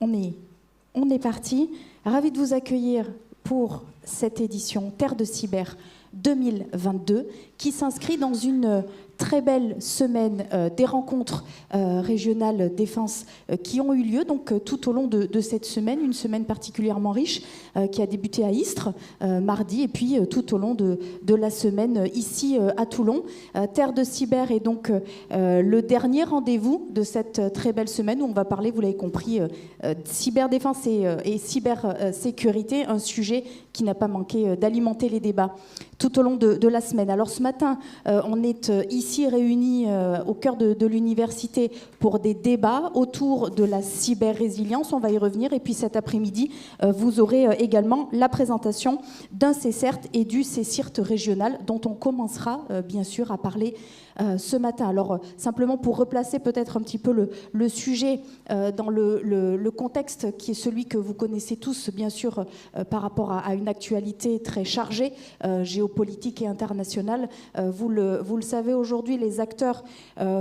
on est parti. Ravi de vous accueillir pour cette édition Terre de Cyber 2022 qui s'inscrit dans une très belle semaine des rencontres régionales défense qui ont eu lieu donc tout au long de cette semaine, une semaine particulièrement riche qui a débuté à Istres mardi et puis tout au long de la semaine ici à Toulon. Terre de Cyber est donc le dernier rendez-vous de cette très belle semaine où on va parler, vous l'avez compris, cyberdéfense et cybersécurité, un sujet qui n'a pas manqué d'alimenter les débats tout au long de la semaine. Alors ce matin, on est ici réunis au cœur de l'université pour des débats autour de la cyber-résilience. On va y revenir. Et puis cet après-midi, vous aurez également la présentation d'un CCERT et du CCIRT régional dont on commencera bien sûr à parler ce matin. Alors simplement pour replacer peut-être un petit peu le sujet dans le contexte qui est celui que vous connaissez tous bien sûr par rapport à une actualité très chargée géopolitique et internationale. Vous le savez aujourd'hui, les acteurs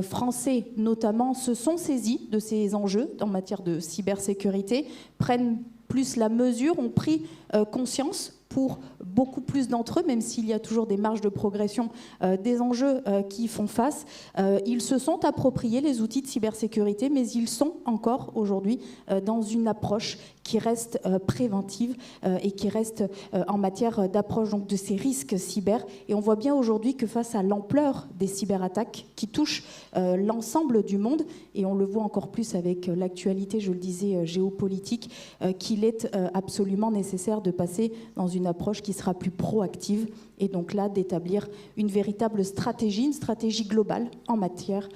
français notamment se sont saisis de ces enjeux en matière de cybersécurité, prennent plus la mesure, ont pris conscience pour beaucoup plus d'entre eux, même s'il y a toujours des marges de progression des enjeux qui y font face. Ils se sont appropriés les outils de cybersécurité, mais ils sont encore aujourd'hui dans une approche qui reste préventive et qui reste en matière d'approche donc, de ces risques cyber. Et on voit bien aujourd'hui que face à l'ampleur des cyberattaques qui touchent l'ensemble du monde, et on le voit encore plus avec l'actualité, je le disais, géopolitique, qu'il est absolument nécessaire de passer dans une approche qui sera plus proactive et donc là d'établir une véritable stratégie, une stratégie globale en matière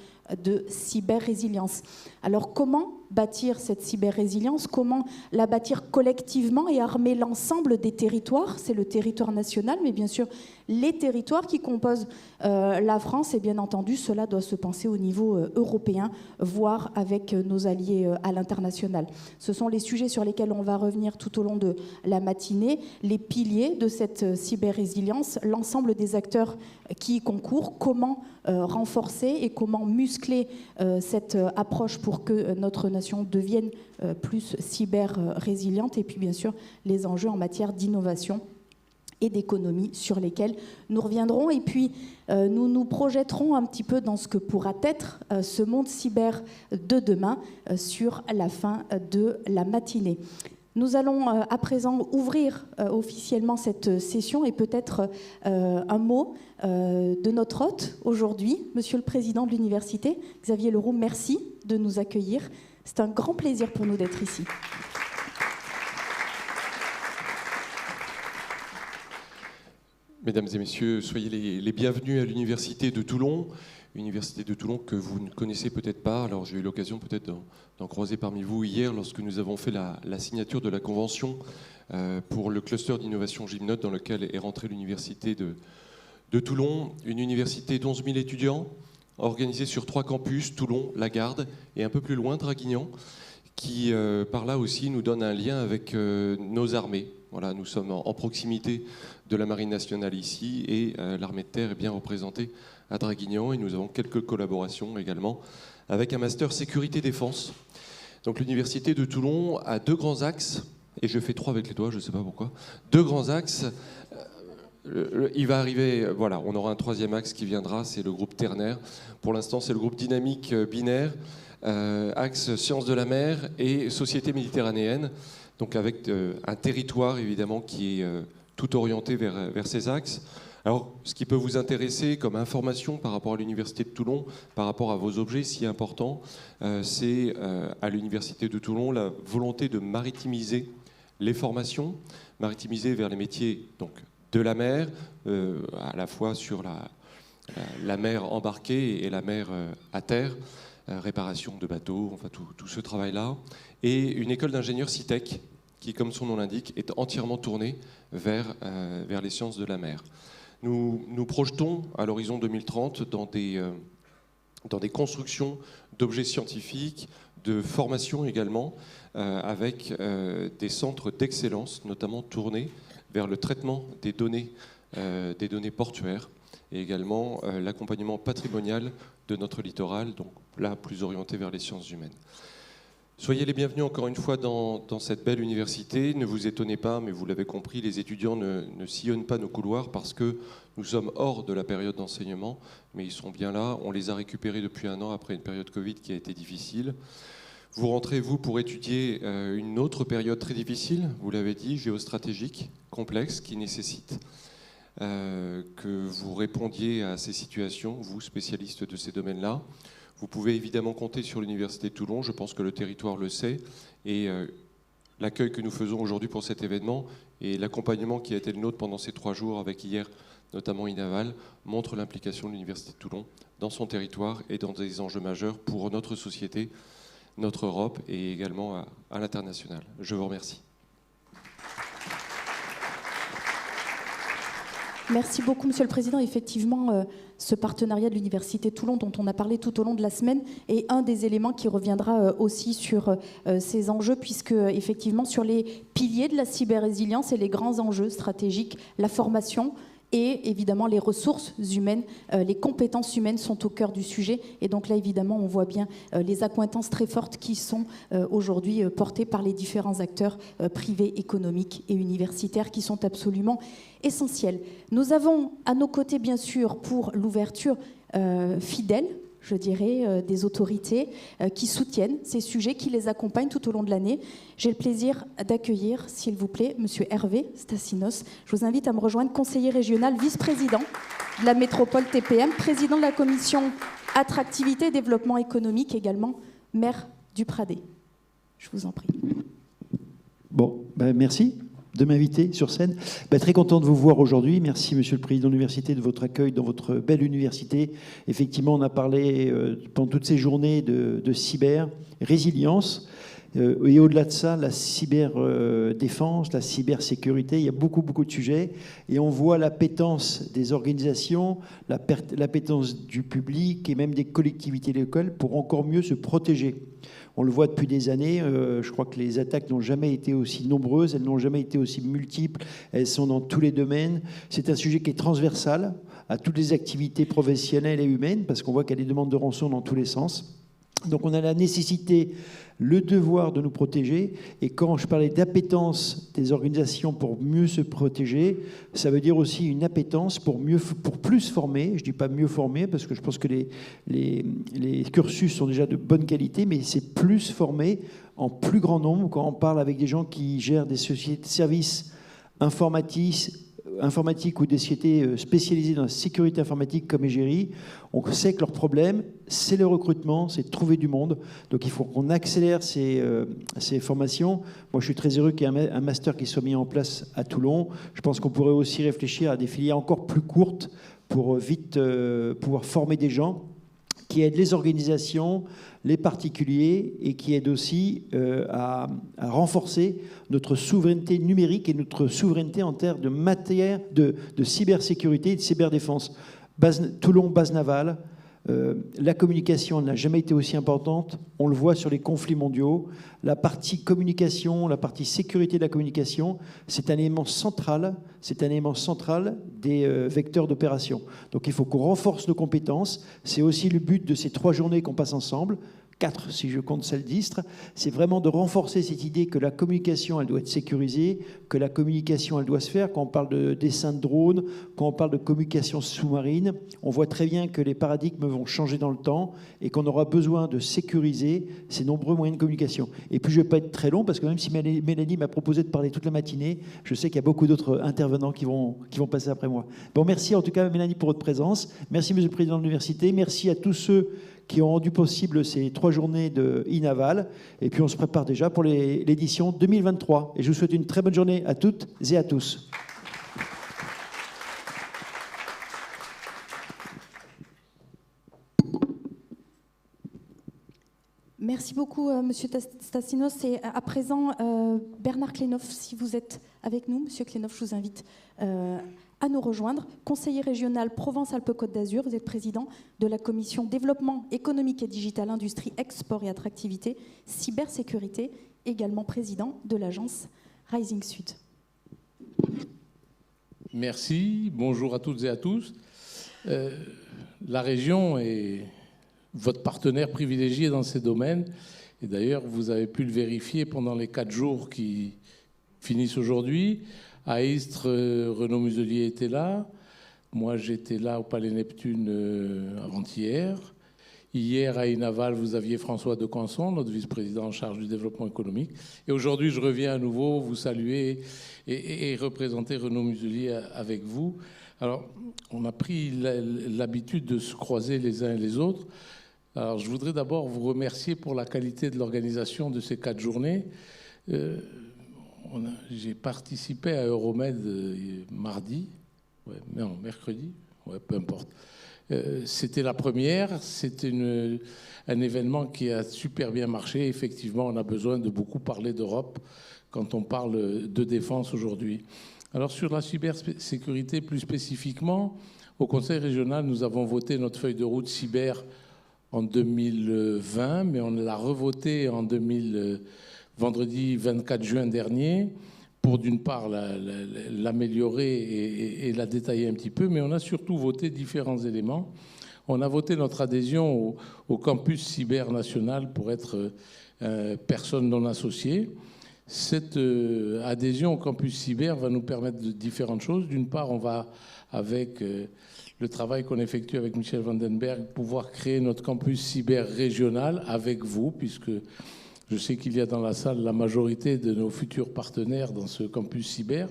de cyber-résilience. Alors comment bâtir cette cyber-résilience? Comment la bâtir collectivement et armer l'ensemble des territoires? C'est le territoire national, mais bien sûr les territoires qui composent la France, et bien entendu cela doit se penser au niveau européen, voire avec nos alliés à l'international. Ce sont les sujets sur lesquels on va revenir tout au long de la matinée, les piliers de cette cyber-résilience, l'ensemble des acteurs qui y concourent, comment renforcer et comment muscler cette approche pour que notre nation devienne plus cyber-résiliente, et puis bien sûr les enjeux en matière d'innovation et d'économie sur lesquels nous reviendrons. Et puis, nous nous projetterons un petit peu dans ce que pourra être ce monde cyber de demain sur la fin de la matinée. Nous allons à présent ouvrir officiellement cette session et peut-être un mot de notre hôte aujourd'hui, Monsieur le Président de l'Université, Xavier Leroux, merci de nous accueillir. C'est un grand plaisir pour nous d'être ici. Mesdames et messieurs, soyez les bienvenus à l'Université de Toulon, Université de Toulon que vous ne connaissez peut-être pas. Alors j'ai eu l'occasion peut-être d'en croiser parmi vous hier lorsque nous avons fait la signature de la convention pour le cluster d'innovation Gymnote dans lequel est rentrée l'Université de Toulon, une université d'11 000 étudiants, organisée sur 3 campus, Toulon, Lagarde et un peu plus loin, Draguignan, qui par là aussi nous donne un lien avec nos armées. Voilà, nous sommes en proximité de la Marine nationale ici et l'armée de terre est bien représentée à Draguignan et nous avons quelques collaborations également avec un master sécurité-défense. Donc l'Université de Toulon a 2 grands axes, et je fais 3 avec les doigts, je ne sais pas pourquoi, 2 grands axes. Il va arriver, voilà, on aura un 3e axe qui viendra, c'est le groupe ternaire. Pour l'instant, c'est le groupe dynamique binaire, axe sciences de la mer et société méditerranéenne. Donc avec un territoire évidemment qui est tout orienté vers ces axes. Alors ce qui peut vous intéresser comme information par rapport à l'Université de Toulon, par rapport à vos objets si importants, c'est à l'Université de Toulon la volonté de maritimiser les formations, maritimiser vers les métiers donc, de la mer, à la fois sur la mer embarquée et la mer à terre, réparation de bateaux, enfin tout ce travail-là, et une école d'ingénieurs CITEC qui, comme son nom l'indique, est entièrement tournée vers les sciences de la mer. Nous projetons à l'horizon 2030 dans des constructions d'objets scientifiques, de formation également, avec des centres d'excellence, notamment tournés vers le traitement des données portuaires et également l'accompagnement patrimonial de notre littoral, donc là plus orienté vers les sciences humaines. Soyez les bienvenus encore une fois dans cette belle université. Ne vous étonnez pas, mais vous l'avez compris, les étudiants ne sillonnent pas nos couloirs parce que nous sommes hors de la période d'enseignement, mais ils sont bien là. On les a récupérés depuis 1 an après une période Covid qui a été difficile. Vous rentrez, vous, pour étudier une autre période très difficile, vous l'avez dit, géostratégique, complexe, qui nécessite que vous répondiez à ces situations, vous, spécialistes de ces domaines-là. Vous pouvez évidemment compter sur l'Université de Toulon, je pense que le territoire le sait, et l'accueil que nous faisons aujourd'hui pour cet événement et l'accompagnement qui a été le nôtre pendant ces 3 jours, avec hier notamment Inaval, montre l'implication de l'Université de Toulon dans son territoire et dans des enjeux majeurs pour notre société, notre Europe et également à l'international. Je vous remercie. Merci beaucoup, Monsieur le Président. Effectivement, ce partenariat de l'Université de Toulon, dont on a parlé tout au long de la semaine, est un des éléments qui reviendra aussi sur ces enjeux, puisque, effectivement, sur les piliers de la cyber-résilience et les grands enjeux stratégiques, la formation et évidemment les ressources humaines, les compétences humaines sont au cœur du sujet. Et donc là, évidemment, on voit bien les accointances très fortes qui sont aujourd'hui portées par les différents acteurs privés, économiques et universitaires qui sont absolument essentiels. Nous avons à nos côtés, bien sûr, pour l'ouverture fidèle, je dirais, des autorités qui soutiennent ces sujets, qui les accompagnent tout au long de l'année. J'ai le plaisir d'accueillir, s'il vous plaît, Monsieur Hervé Stassinos. Je vous invite à me rejoindre, conseiller régional, vice-président de la métropole TPM, président de la commission attractivité et développement économique, également maire du Pradé. Je vous en prie. Bon, merci de m'inviter sur scène. Très content de vous voir aujourd'hui. Merci, Monsieur le Président de l'Université, de votre accueil dans votre belle université. Effectivement, on a parlé pendant toutes ces journées de cyber-résilience. Et au-delà de ça, la cyberdéfense, la cybersécurité, il y a beaucoup de sujets. Et on voit l'appétence des organisations, l'appétence du public et même des collectivités locales pour encore mieux se protéger. On le voit depuis des années, je crois que les attaques n'ont jamais été aussi nombreuses, elles n'ont jamais été aussi multiples, elles sont dans tous les domaines. C'est un sujet qui est transversal à toutes les activités professionnelles et humaines, parce qu'on voit qu'il y a des demandes de rançon dans tous les sens. Donc on a la nécessité, le devoir de nous protéger. Et quand je parlais d'appétence des organisations pour mieux se protéger, ça veut dire aussi une appétence pour plus former. Je ne dis pas mieux former, parce que je pense que les cursus sont déjà de bonne qualité, mais c'est plus former en plus grand nombre. Quand on parle avec des gens qui gèrent des sociétés de services informatique ou des sociétés spécialisées dans la sécurité informatique comme Égérie, on sait que leur problème, c'est le recrutement, c'est de trouver du monde. Donc il faut qu'on accélère ces formations. Moi, je suis très heureux qu'il y ait un master qui soit mis en place à Toulon. Je pense qu'on pourrait aussi réfléchir à des filières encore plus courtes pour vite pouvoir former des gens qui aident les organisations, les particuliers, et qui aident aussi à renforcer notre souveraineté numérique et notre souveraineté en termes de matière de cybersécurité et de cyberdéfense. Toulon, base navale, la communication n'a jamais été aussi importante. On le voit sur les conflits mondiaux. La partie communication, la partie sécurité de la communication, c'est un élément central des vecteurs d'opération. Donc il faut qu'on renforce nos compétences. C'est aussi le but de ces 3 journées qu'on passe ensemble. 4 si je compte celle d'Istres, c'est vraiment de renforcer cette idée que la communication, elle doit être sécurisée, que la communication, elle doit se faire. Quand on parle de dessin de drone, quand on parle de communication sous-marine, on voit très bien que les paradigmes vont changer dans le temps et qu'on aura besoin de sécuriser ces nombreux moyens de communication. Et puis je ne vais pas être très long, parce que même si Mélanie m'a proposé de parler toute la matinée, je sais qu'il y a beaucoup d'autres intervenants qui vont passer après moi. Bon, merci en tout cas, Mélanie, pour votre présence. Merci, Monsieur le Président de l'Université. Merci à tous ceux qui ont rendu possible ces 3 journées de Inaval. Et puis on se prépare déjà pour l'édition 2023. Et je vous souhaite une très bonne journée à toutes et à tous. Merci beaucoup, Monsieur Stassinos. Et à présent, Bernard Klenhoff, si vous êtes avec nous. Monsieur Klenhoff, je vous invite à nous rejoindre. Conseiller régional Provence-Alpes-Côte d'Azur, vous êtes président de la commission développement économique et digital, industrie, export et attractivité, cybersécurité, également président de l'agence Rising Sud. Merci, bonjour à toutes et à tous. La région est votre partenaire privilégié dans ces domaines Et d'ailleurs, vous avez pu le vérifier pendant les 4 jours qui finissent aujourd'hui. À Istres, Renaud Muselier était là. Moi, j'étais là au Palais Neptune avant-hier. Hier, à Inaval, vous aviez François de Canson, notre vice-président en charge du développement économique. Et aujourd'hui, je reviens à nouveau vous saluer et représenter Renaud Muselier avec vous. Alors, on a pris l'habitude de se croiser les uns et les autres. Alors, je voudrais d'abord vous remercier pour la qualité de l'organisation de ces 4 journées. J'ai participé à Euromed mardi, mercredi, peu importe. C'était la première, c'était un événement qui a super bien marché. Effectivement, on a besoin de beaucoup parler d'Europe quand on parle de défense aujourd'hui. Alors sur la cybersécurité plus spécifiquement, au Conseil régional, nous avons voté notre feuille de route cyber en 2020, mais on l'a revotée en vendredi 24 juin dernier pour d'une part l'améliorer et la détailler un petit peu, mais on a surtout voté différents éléments. On a voté notre adhésion au campus cyber national pour être personne non associée. Cette adhésion au campus cyber va nous permettre de différentes choses. D'une part, on va, avec le travail qu'on effectue avec Michel Vandenberg, pouvoir créer notre campus cyber régional avec vous, puisque je sais qu'il y a dans la salle la majorité de nos futurs partenaires dans ce campus cyber.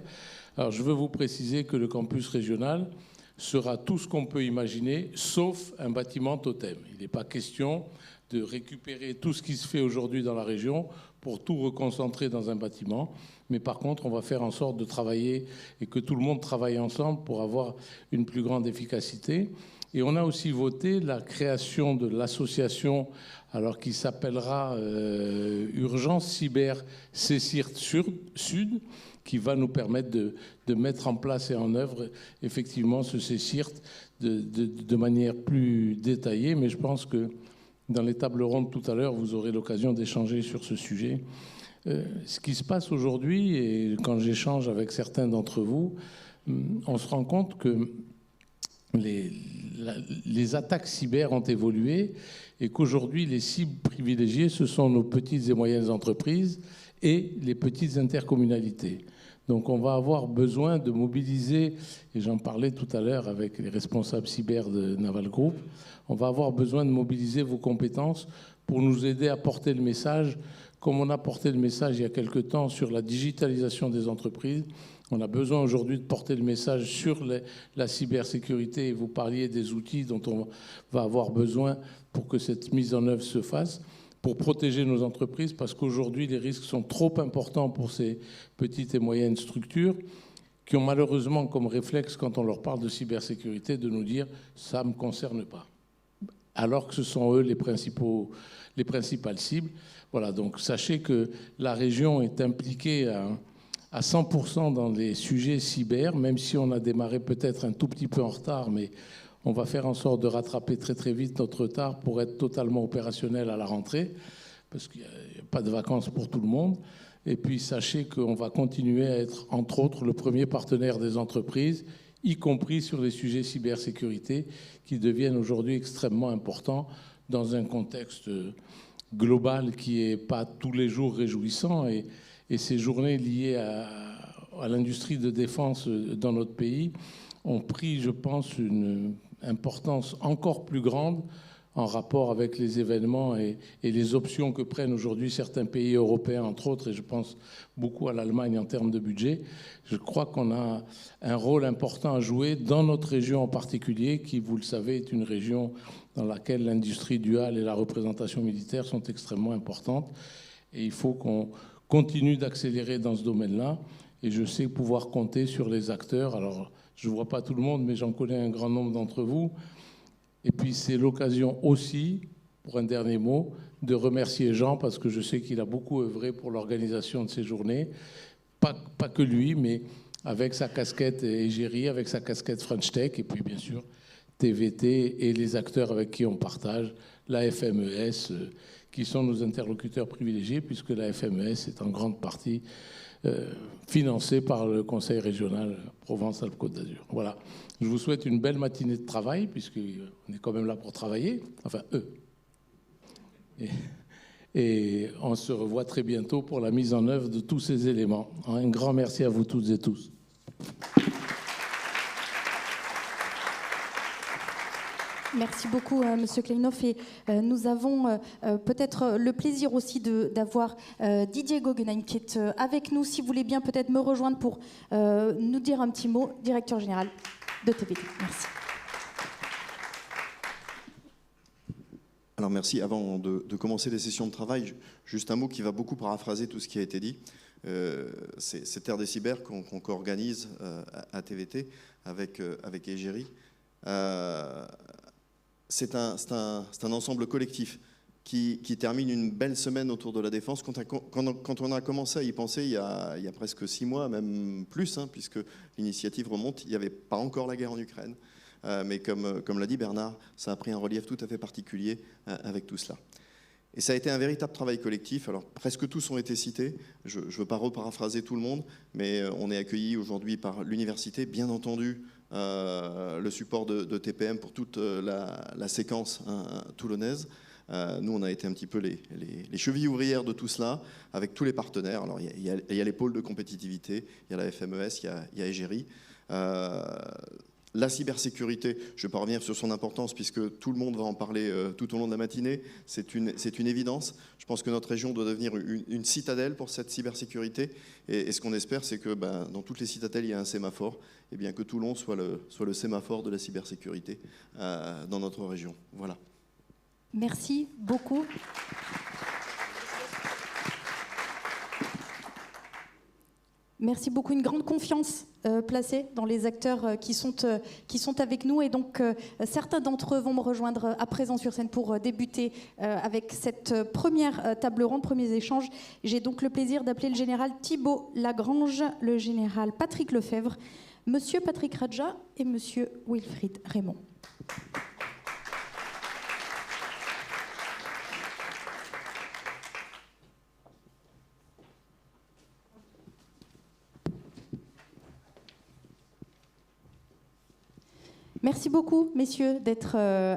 Alors, je veux vous préciser que le campus régional sera tout ce qu'on peut imaginer, sauf un bâtiment totem. Il n'est pas question de récupérer tout ce qui se fait aujourd'hui dans la région pour tout reconcentrer dans un bâtiment. Mais par contre, on va faire en sorte de travailler et que tout le monde travaille ensemble pour avoir une plus grande efficacité. Et on a aussi voté la création de l'association, alors qui s'appellera Urgence Cyber CSIRT Sud, qui va nous permettre de mettre en place et en œuvre effectivement ce CSIRT de manière plus détaillée. Mais je pense que dans les tables rondes tout à l'heure, vous aurez l'occasion d'échanger sur ce sujet. Ce qui se passe aujourd'hui, et quand j'échange avec certains d'entre vous, on se rend compte que les attaques cyber ont évolué et qu'aujourd'hui, les cibles privilégiées, ce sont nos petites et moyennes entreprises et les petites intercommunalités. Donc on va avoir besoin de mobiliser, et j'en parlais tout à l'heure avec les responsables cyber de Naval Group, on va avoir besoin de mobiliser vos compétences pour nous aider à porter le message, comme on a porté le message il y a quelque temps sur la digitalisation des entreprises. On a besoin aujourd'hui de porter le message sur la cybersécurité. Et vous parliez des outils dont on va avoir besoin pour que cette mise en œuvre se fasse, pour protéger nos entreprises, parce qu'aujourd'hui, les risques sont trop importants pour ces petites et moyennes structures qui ont malheureusement comme réflexe, quand on leur parle de cybersécurité, de nous dire « ça ne me concerne pas », alors que ce sont eux les principales cibles. Voilà, donc sachez que la région est impliquée à 100% dans les sujets cyber, même si on a démarré peut-être un tout petit peu en retard, mais on va faire en sorte de rattraper très très vite notre retard pour être totalement opérationnel à la rentrée, parce qu'il n'y a pas de vacances pour tout le monde. Et puis sachez qu'on va continuer à être, entre autres, le premier partenaire des entreprises, y compris sur les sujets cybersécurité, qui deviennent aujourd'hui extrêmement importants dans un contexte global qui n'est pas tous les jours réjouissant. Et ces journées liées à l'industrie de défense dans notre pays ont pris, je pense, une importance encore plus grande en rapport avec les événements et les options que prennent aujourd'hui certains pays européens, entre autres, et je pense beaucoup à l'Allemagne en termes de budget. Je crois qu'on a un rôle important à jouer dans notre région en particulier, qui, vous le savez, est une région dans laquelle l'industrie duale et la représentation militaire sont extrêmement importantes. Et il faut qu'on continue d'accélérer dans ce domaine-là. Et je sais pouvoir compter sur les acteurs. Alors, je ne vois pas tout le monde, mais j'en connais un grand nombre d'entre vous. Et puis, c'est l'occasion aussi, pour un dernier mot, de remercier Jean, parce que je sais qu'il a beaucoup œuvré pour l'organisation de ces journées. Pas que lui, mais avec sa casquette Égérie, avec sa casquette French Tech, et puis bien sûr TVT et les acteurs avec qui on partage, la FMES, qui sont nos interlocuteurs privilégiés, puisque la FMES est en grande partie financée par le Conseil régional Provence-Alpes-Côte d'Azur. Voilà. Je vous souhaite une belle matinée de travail, puisqu'on est quand même là pour travailler, enfin eux. Et on se revoit très bientôt pour la mise en œuvre de tous ces éléments. Un grand merci à vous toutes et tous. Merci beaucoup, Monsieur Kleinhoff. Et nous avons peut-être le plaisir aussi d'avoir Didier Guggenheim qui est avec nous. Si vous voulez bien peut-être me rejoindre pour nous dire un petit mot, directeur général de TVT. Merci. Alors merci. Avant de commencer les sessions de travail, juste un mot qui va beaucoup paraphraser tout ce qui a été dit. C'est Terre des Cyber qu'on co-organise à TVT avec Égérie. C'est un ensemble collectif qui termine une belle semaine autour de la défense. Quand on a commencé à y penser il y a presque 6 mois, même plus, hein, puisque l'initiative remonte, il n'y avait pas encore la guerre en Ukraine. Mais comme l'a dit Bernard, ça a pris un relief tout à fait particulier avec tout cela. Et ça a été un véritable travail collectif. Alors presque tous ont été cités. Je ne veux pas reparaphraser tout le monde, mais on est accueillis aujourd'hui par l'université, bien entendu, le support de TPM pour toute la séquence toulonnaise. Nous, on a été un petit peu les chevilles ouvrières de tout cela, avec tous les partenaires. Alors, il y a les pôles de compétitivité, il y a la FMES, il y a Égérie. La cybersécurité, je ne vais pas revenir sur son importance puisque tout le monde va en parler tout au long de la matinée, c'est une évidence. Je pense que notre région doit devenir une citadelle pour cette cybersécurité et ce qu'on espère, c'est que dans toutes les citadelles, il y a un sémaphore, et bien que Toulon soit le sémaphore de la cybersécurité dans notre région. Voilà. Merci beaucoup. Merci beaucoup. Une grande confiance placée dans les acteurs qui sont avec nous. Et donc, certains d'entre eux vont me rejoindre à présent sur scène pour débuter avec cette première table ronde, premiers échanges. J'ai donc le plaisir d'appeler le général Thibault Lagrange, le général Patrick Lefebvre, Monsieur Patrick Radja et Monsieur Wilfried Raymond. Merci beaucoup, messieurs, d'être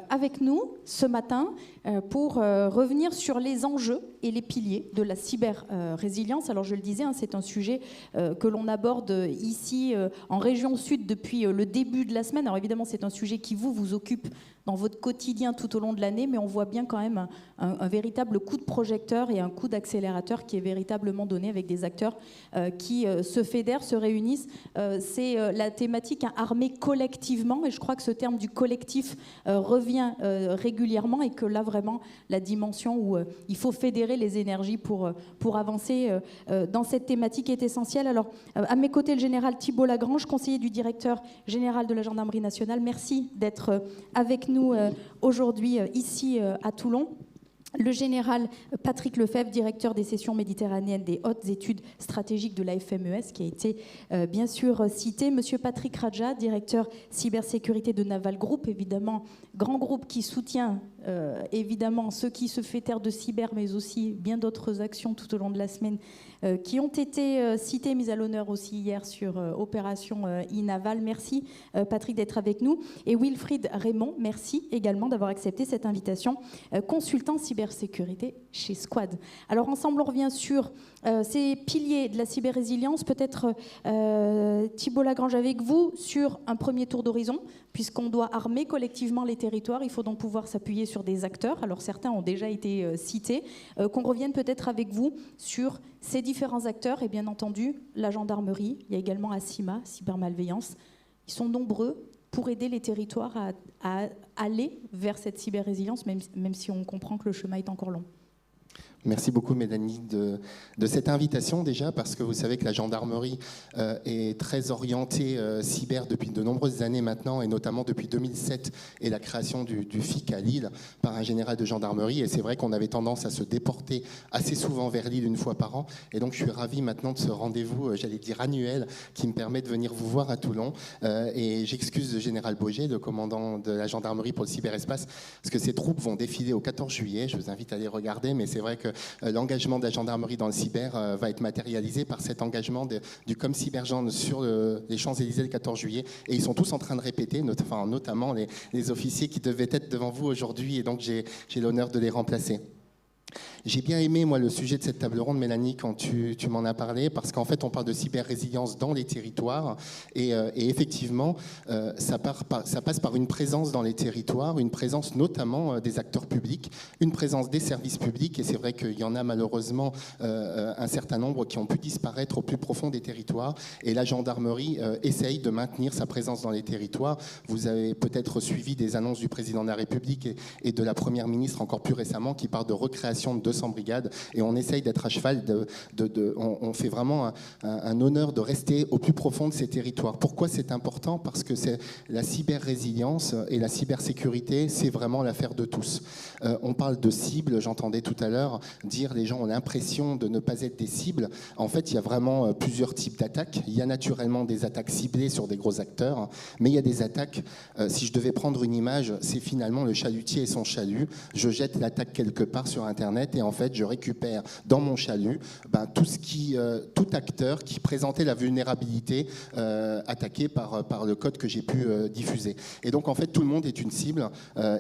avec nous ce matin pour revenir sur les enjeux et les piliers de la cyber-résilience. Alors, je le disais, c'est un sujet que l'on aborde ici en région sud depuis le début de la semaine. Alors, évidemment, c'est un sujet qui vous occupe dans votre quotidien tout au long de l'année, mais on voit bien quand même un véritable coup de projecteur et un coup d'accélérateur qui est véritablement donné avec des acteurs qui se fédèrent, se réunissent. C'est la thématique armée collectivement, et je crois que ce terme du collectif revient régulièrement, et que là vraiment la dimension où il faut fédérer les énergies pour avancer dans cette thématique est essentielle. Alors à mes côtés, le général Thibault Lagrange, conseiller du directeur général de la Gendarmerie nationale. Merci d'être avec nous aujourd'hui ici à Toulon. Le général Patrick Lefebvre, directeur des sessions méditerranéennes des hautes études stratégiques de la FMES, qui a été bien sûr cité. Monsieur Patrick Radja, directeur cybersécurité de Naval Group, évidemment, grand groupe qui soutient évidemment ceux qui se fait taire de cyber, mais aussi bien d'autres actions tout au long de la semaine qui ont été citées, mises à l'honneur aussi hier sur Opération e-Naval. Merci Patrick d'être avec nous. Et Wilfried Raymond, merci également d'avoir accepté cette invitation, consultant cybersécurité chez Squad. Alors ensemble, on revient sur ces piliers de la cyber-résilience. Peut-être Thibault Lagrange avec vous sur un premier tour d'horizon, puisqu'on doit armer collectivement les territoires. Il faut donc pouvoir s'appuyer sur des acteurs. Alors certains ont déjà été cités. Qu'on revienne peut-être avec vous sur ces différents acteurs et bien entendu la gendarmerie. Il y a également ACIMA, cybermalveillance. Ils sont nombreux pour aider les territoires à aller vers cette cyber-résilience, même si on comprend que le chemin est encore long. Merci beaucoup, Mélanie, de cette invitation déjà, parce que vous savez que la gendarmerie est très orientée cyber depuis de nombreuses années maintenant, et notamment depuis 2007 et la création du FIC à Lille par un général de gendarmerie. Et c'est vrai qu'on avait tendance à se déporter assez souvent vers Lille une fois par an. Et donc, je suis ravi maintenant de ce rendez-vous, j'allais dire annuel, qui me permet de venir vous voir à Toulon. Et j'excuse le général Boger, le commandant de la gendarmerie pour le cyberespace, parce que ces troupes vont défiler au 14 juillet. Je vous invite à les regarder, mais c'est vrai que l'engagement de la gendarmerie dans le cyber va être matérialisé par cet engagement du Com Cybergend sur les Champs-Élysées le 14 juillet. Et ils sont tous en train de répéter, notamment les officiers qui devaient être devant vous aujourd'hui, et donc j'ai l'honneur de les remplacer. J'ai bien aimé, moi, le sujet de cette table ronde, Mélanie, quand tu m'en as parlé, parce qu'en fait, on parle de cyber-résilience dans les territoires. Et effectivement, ça passe par une présence dans les territoires, une présence notamment des acteurs publics, une présence des services publics. Et c'est vrai qu'il y en a malheureusement un certain nombre qui ont pu disparaître au plus profond des territoires. Et la gendarmerie essaye de maintenir sa présence dans les territoires. Vous avez peut-être suivi des annonces du président de la République et de la Première ministre encore plus récemment qui parle de recréation de 200 brigades. Et on essaye d'être à cheval, on fait vraiment un honneur de rester au plus profond de ces territoires. Pourquoi c'est important? Parce que la cyber-résilience et la cybersécurité, c'est vraiment l'affaire de tous. On parle de cibles, j'entendais tout à l'heure dire les gens ont l'impression de ne pas être des cibles. En fait, il y a vraiment plusieurs types d'attaques. Il y a naturellement des attaques ciblées sur des gros acteurs, mais il y a des attaques, si je devais prendre une image, c'est finalement le chalutier et son chalut. Je jette l'attaque quelque part sur Internet et en fait, je récupère dans mon chalut tout acteur qui présentait la vulnérabilité attaquée par le code que j'ai pu diffuser. Et donc, en fait, tout le monde est une cible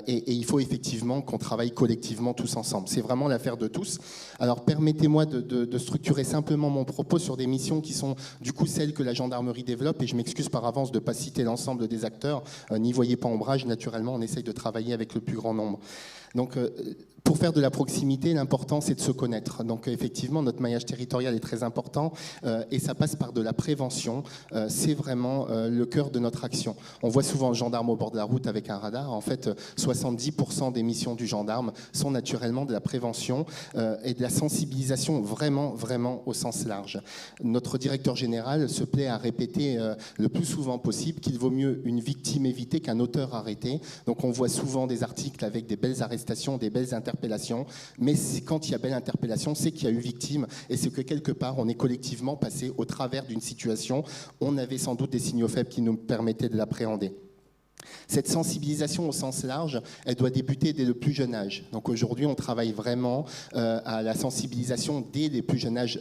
et il faut effectivement qu'on travaille collectivement tous ensemble. C'est vraiment l'affaire de tous. Alors, permettez-moi de structurer simplement mon propos sur des missions qui sont du coup celles que la gendarmerie développe et je m'excuse par avance de ne pas citer l'ensemble des acteurs. N'y voyez pas ombrage, naturellement, on essaye de travailler avec le plus grand nombre. Donc, pour faire de la proximité, l'important, c'est de se connaître. Donc, effectivement, notre maillage territorial est très important et ça passe par de la prévention. C'est vraiment le cœur de notre action. On voit souvent le gendarme au bord de la route avec un radar. En fait, 70% des missions du gendarme sont naturellement de la prévention et de la sensibilisation vraiment, vraiment au sens large. Notre directeur général se plaît à répéter le plus souvent possible qu'il vaut mieux une victime évitée qu'un auteur arrêté. Donc, on voit souvent des articles avec des belles arrestations, des belles interpellations, mais quand il y a belle interpellation, c'est qu'il y a eu victime et c'est que quelque part, on est collectivement passé au travers d'une situation. On avait sans doute des signaux faibles qui nous permettaient de l'appréhender. Cette sensibilisation au sens large, elle doit débuter dès le plus jeune âge. Donc aujourd'hui, on travaille vraiment à la sensibilisation dès les plus jeunes âges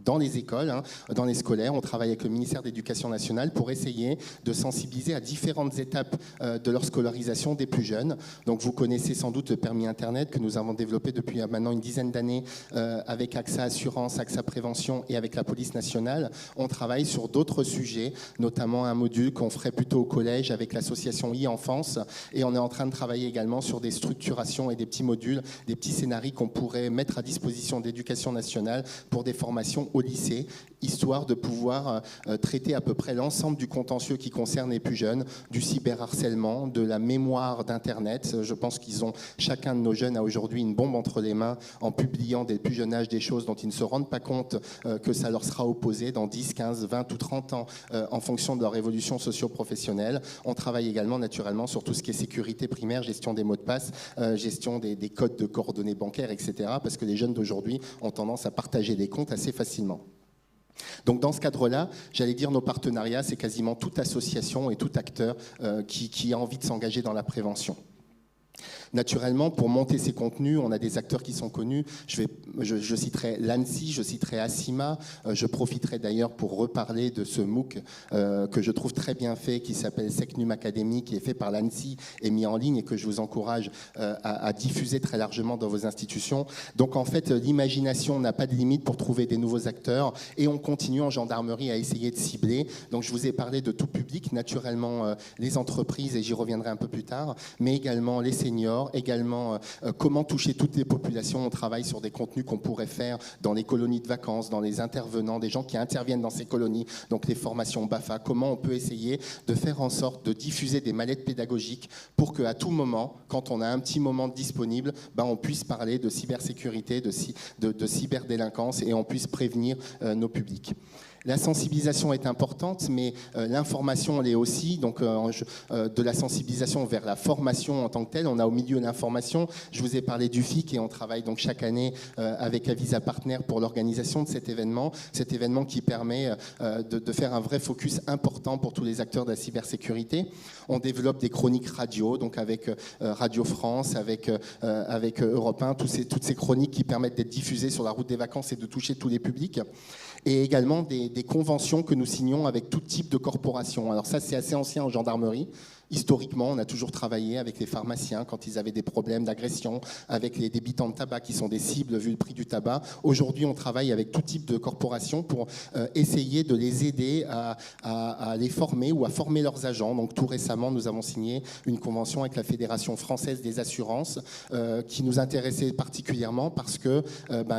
dans les écoles, dans les scolaires. On travaille avec le ministère de l'Éducation nationale pour essayer de sensibiliser à différentes étapes de leur scolarisation des plus jeunes. Donc vous connaissez sans doute le permis Internet que nous avons développé depuis maintenant une dizaine d'années avec AXA Assurance, AXA Prévention et avec la police nationale. On travaille sur d'autres sujets, notamment un module qu'on ferait plutôt au collège avec l'association e-enfance. Et on est en train de travailler également sur des structurations et des petits modules, des petits scénarios qu'on pourrait mettre à disposition de l'Éducation nationale pour des formations au lycée, histoire de pouvoir traiter à peu près l'ensemble du contentieux qui concerne les plus jeunes, du cyberharcèlement, de la mémoire d'Internet. Je pense qu'ils ont, chacun de nos jeunes a aujourd'hui une bombe entre les mains en publiant dès le plus jeune âge des choses dont ils ne se rendent pas compte que ça leur sera opposé dans 10, 15, 20 ou 30 ans en fonction de leur évolution socio-professionnelle. On travaille également naturellement sur tout ce qui est sécurité primaire, gestion des mots de passe, gestion des codes de coordonnées bancaires, etc. Parce que les jeunes d'aujourd'hui ont tendance à partager des comptes assez facilement. Donc dans ce cadre-là, j'allais dire nos partenariats, c'est quasiment toute association et tout acteur qui a envie de s'engager dans la prévention. Naturellement, pour monter ces contenus, on a des acteurs qui sont connus. Je citerai l'ANSSI, je citerai ACIMA. Je profiterai d'ailleurs pour reparler de ce MOOC que je trouve très bien fait, qui s'appelle SecNum Academy, qui est fait par l'ANSSI et mis en ligne et que je vous encourage à diffuser très largement dans vos institutions. Donc en fait, l'imagination n'a pas de limite pour trouver des nouveaux acteurs et on continue en gendarmerie à essayer de cibler. Donc je vous ai parlé de tout public, naturellement les entreprises, et j'y reviendrai un peu plus tard, mais également les seniors, également comment toucher toutes les populations. On travaille sur des contenus qu'on pourrait faire dans les colonies de vacances, dans les intervenants, des gens qui interviennent dans ces colonies, donc les formations BAFA. Comment on peut essayer de faire en sorte de diffuser des mallettes pédagogiques pour qu'à tout moment, quand on a un petit moment disponible, on puisse parler de cybersécurité, de cyberdélinquance et on puisse prévenir nos publics. La sensibilisation est importante, mais l'information l'est aussi. Donc, de la sensibilisation vers la formation en tant que telle. On a au milieu l'information. Je vous ai parlé du FIC et on travaille donc chaque année avec Avisa Partner pour l'organisation de cet événement. Cet événement qui permet de faire un vrai focus important pour tous les acteurs de la cybersécurité. On développe des chroniques radio, donc avec Radio France, avec Europe 1, toutes ces chroniques qui permettent d'être diffusées sur la route des vacances et de toucher tous les publics. Et également des conventions que nous signons avec tout type de corporations. Alors ça, c'est assez ancien en gendarmerie. Historiquement, on a toujours travaillé avec les pharmaciens quand ils avaient des problèmes d'agression, avec les débitants de tabac qui sont des cibles vu le prix du tabac. Aujourd'hui, on travaille avec tout type de corporations pour essayer de les aider à les former ou à former leurs agents. Donc tout récemment, nous avons signé une convention avec la Fédération française des assurances qui nous intéressait particulièrement parce que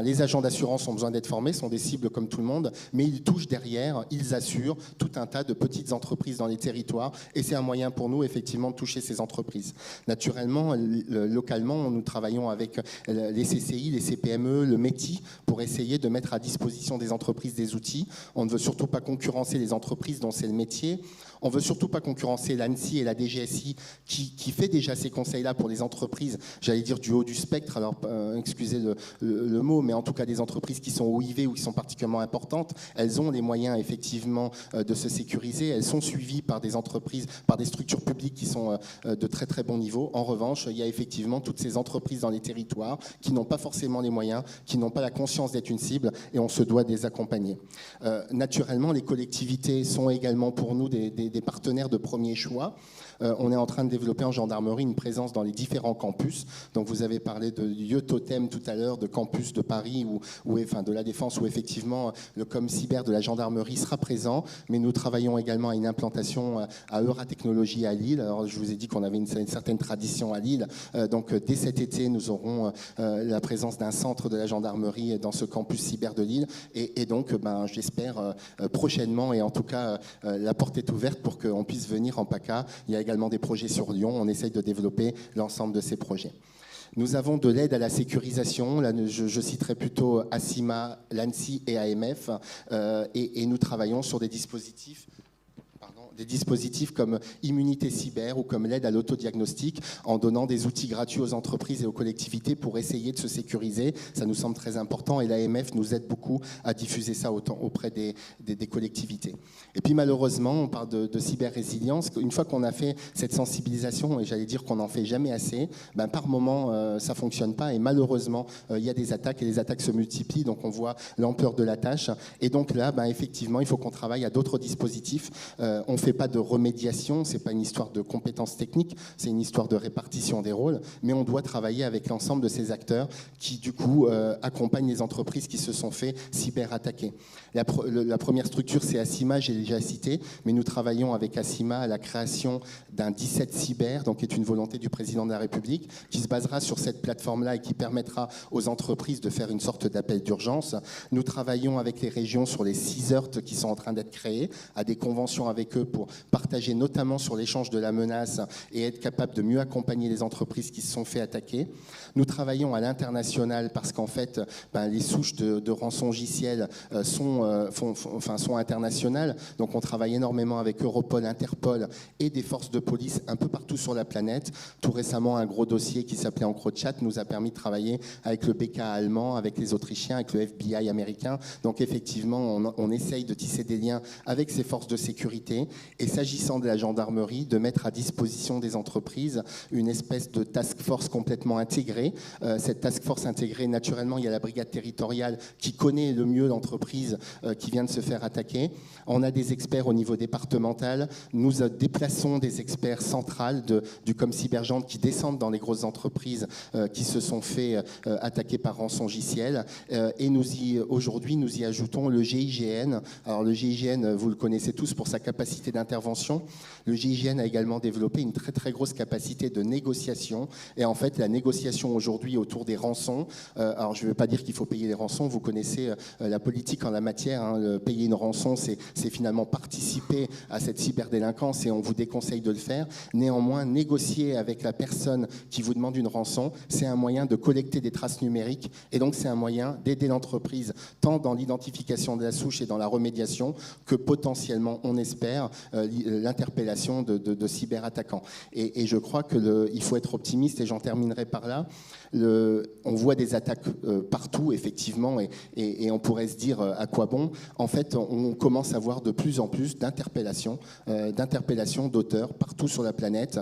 les agents d'assurance ont besoin d'être formés, sont des cibles comme tout le monde, mais ils touchent derrière, ils assurent tout un tas de petites entreprises dans les territoires et c'est un moyen pour nous effectivement de toucher ces entreprises. Naturellement, localement, nous travaillons avec les CCI, les CPME, le METI pour essayer de mettre à disposition des entreprises des outils. On ne veut surtout pas concurrencer les entreprises dont c'est le métier. On ne veut surtout pas concurrencer l'ANSSI et la DGSI qui fait déjà ces conseils-là pour les entreprises, j'allais dire du haut du spectre, alors excusez le mot, mais en tout cas des entreprises qui sont OIV ou qui sont particulièrement importantes. Elles ont les moyens effectivement de se sécuriser. Elles sont suivies par des entreprises, par des structures publiques qui sont de très très bon niveau. En revanche, il y a effectivement toutes ces entreprises dans les territoires qui n'ont pas forcément les moyens, qui n'ont pas la conscience d'être une cible et on se doit de les accompagner. Naturellement, les collectivités sont également pour nous des partenaires de premier choix. On est en train de développer en gendarmerie une présence dans les différents campus. Donc vous avez parlé de lieux totem tout à l'heure, de campus de Paris enfin de la Défense où effectivement le ComCyber de la gendarmerie sera présent, mais nous travaillons également à une implantation à Euratechnologie à Lille. Alors je vous ai dit qu'on avait une certaine tradition à Lille. Donc dès cet été, nous aurons la présence d'un centre de la gendarmerie dans ce campus cyber de Lille. Et donc j'espère prochainement, et en tout cas la porte est ouverte pour qu'on puisse venir en PACA. Il y a également des projets sur Lyon. On essaye de développer l'ensemble de ces projets. Nous avons de l'aide à la sécurisation. Là, je citerai plutôt ACIMA, l'ANSSI et AMF. Et nous travaillons sur des dispositifs comme Immunité Cyber ou comme l'aide à l'autodiagnostic en donnant des outils gratuits aux entreprises et aux collectivités pour essayer de se sécuriser. Ça nous semble très important et l'AMF nous aide beaucoup à diffuser ça auprès des collectivités. Et puis malheureusement, on parle de cyber-résilience. Une fois qu'on a fait cette sensibilisation, et j'allais dire qu'on n'en fait jamais assez, par moment, ça ne fonctionne pas et malheureusement, il y a des attaques et les attaques se multiplient, donc on voit l'ampleur de la tâche. Et donc là, effectivement, il faut qu'on travaille à d'autres dispositifs. On fait pas de remédiation, c'est pas une histoire de compétences techniques, c'est une histoire de répartition des rôles, mais on doit travailler avec l'ensemble de ces acteurs qui, du coup, accompagnent les entreprises qui se sont fait cyberattaquer. La première structure, c'est ACIMA, j'ai déjà cité, mais nous travaillons avec ACIMA à la création d'un 17 cyber, donc qui est une volonté du président de la République, qui se basera sur cette plateforme-là et qui permettra aux entreprises de faire une sorte d'appel d'urgence. Nous travaillons avec les régions sur les 6 ERT qui sont en train d'être créés, à des conventions avec eux pour partager notamment sur l'échange de la menace et être capable de mieux accompagner les entreprises qui se sont fait attaquer. Nous travaillons à l'international parce qu'en fait, les souches de rançongiciel sont internationales. Donc on travaille énormément avec Europol, Interpol et des forces de police un peu partout sur la planète. Tout récemment, un gros dossier qui s'appelait EncroChat nous a permis de travailler avec le BK allemand, avec les Autrichiens, avec le FBI américain. Donc effectivement, on essaye de tisser des liens avec ces forces de sécurité. Et s'agissant de la gendarmerie, de mettre à disposition des entreprises une espèce de task force complètement intégrée. Cette task force intégrée, naturellement, il y a la brigade territoriale qui connaît le mieux l'entreprise qui vient de se faire attaquer. On a des experts au niveau départemental. Nous déplaçons des experts centrales du ComCybergent qui descendent dans les grosses entreprises qui se sont fait attaquer par rançongiciel. Et aujourd'hui, nous y ajoutons le GIGN. Alors le GIGN, vous le connaissez tous pour sa capacité d'intervention. Le GIGN a également développé une très très grosse capacité de négociation. Et en fait, la négociation aujourd'hui autour des rançons, alors je ne veux pas dire qu'il faut payer les rançons, vous connaissez la politique en la matière, hein, payer une rançon, c'est finalement participer à cette cyberdélinquance et on vous déconseille de le faire. Néanmoins, négocier avec la personne qui vous demande une rançon, c'est un moyen de collecter des traces numériques et donc c'est un moyen d'aider l'entreprise tant dans l'identification de la souche et dans la remédiation que potentiellement, on espère, l'interpellation de cyberattaquants. Et je crois qu'il faut être optimiste et j'en terminerai par là. On voit des attaques partout, effectivement, et on pourrait se dire à quoi bon. En fait, on commence à voir de plus en plus d'interpellations d'auteurs partout sur la planète.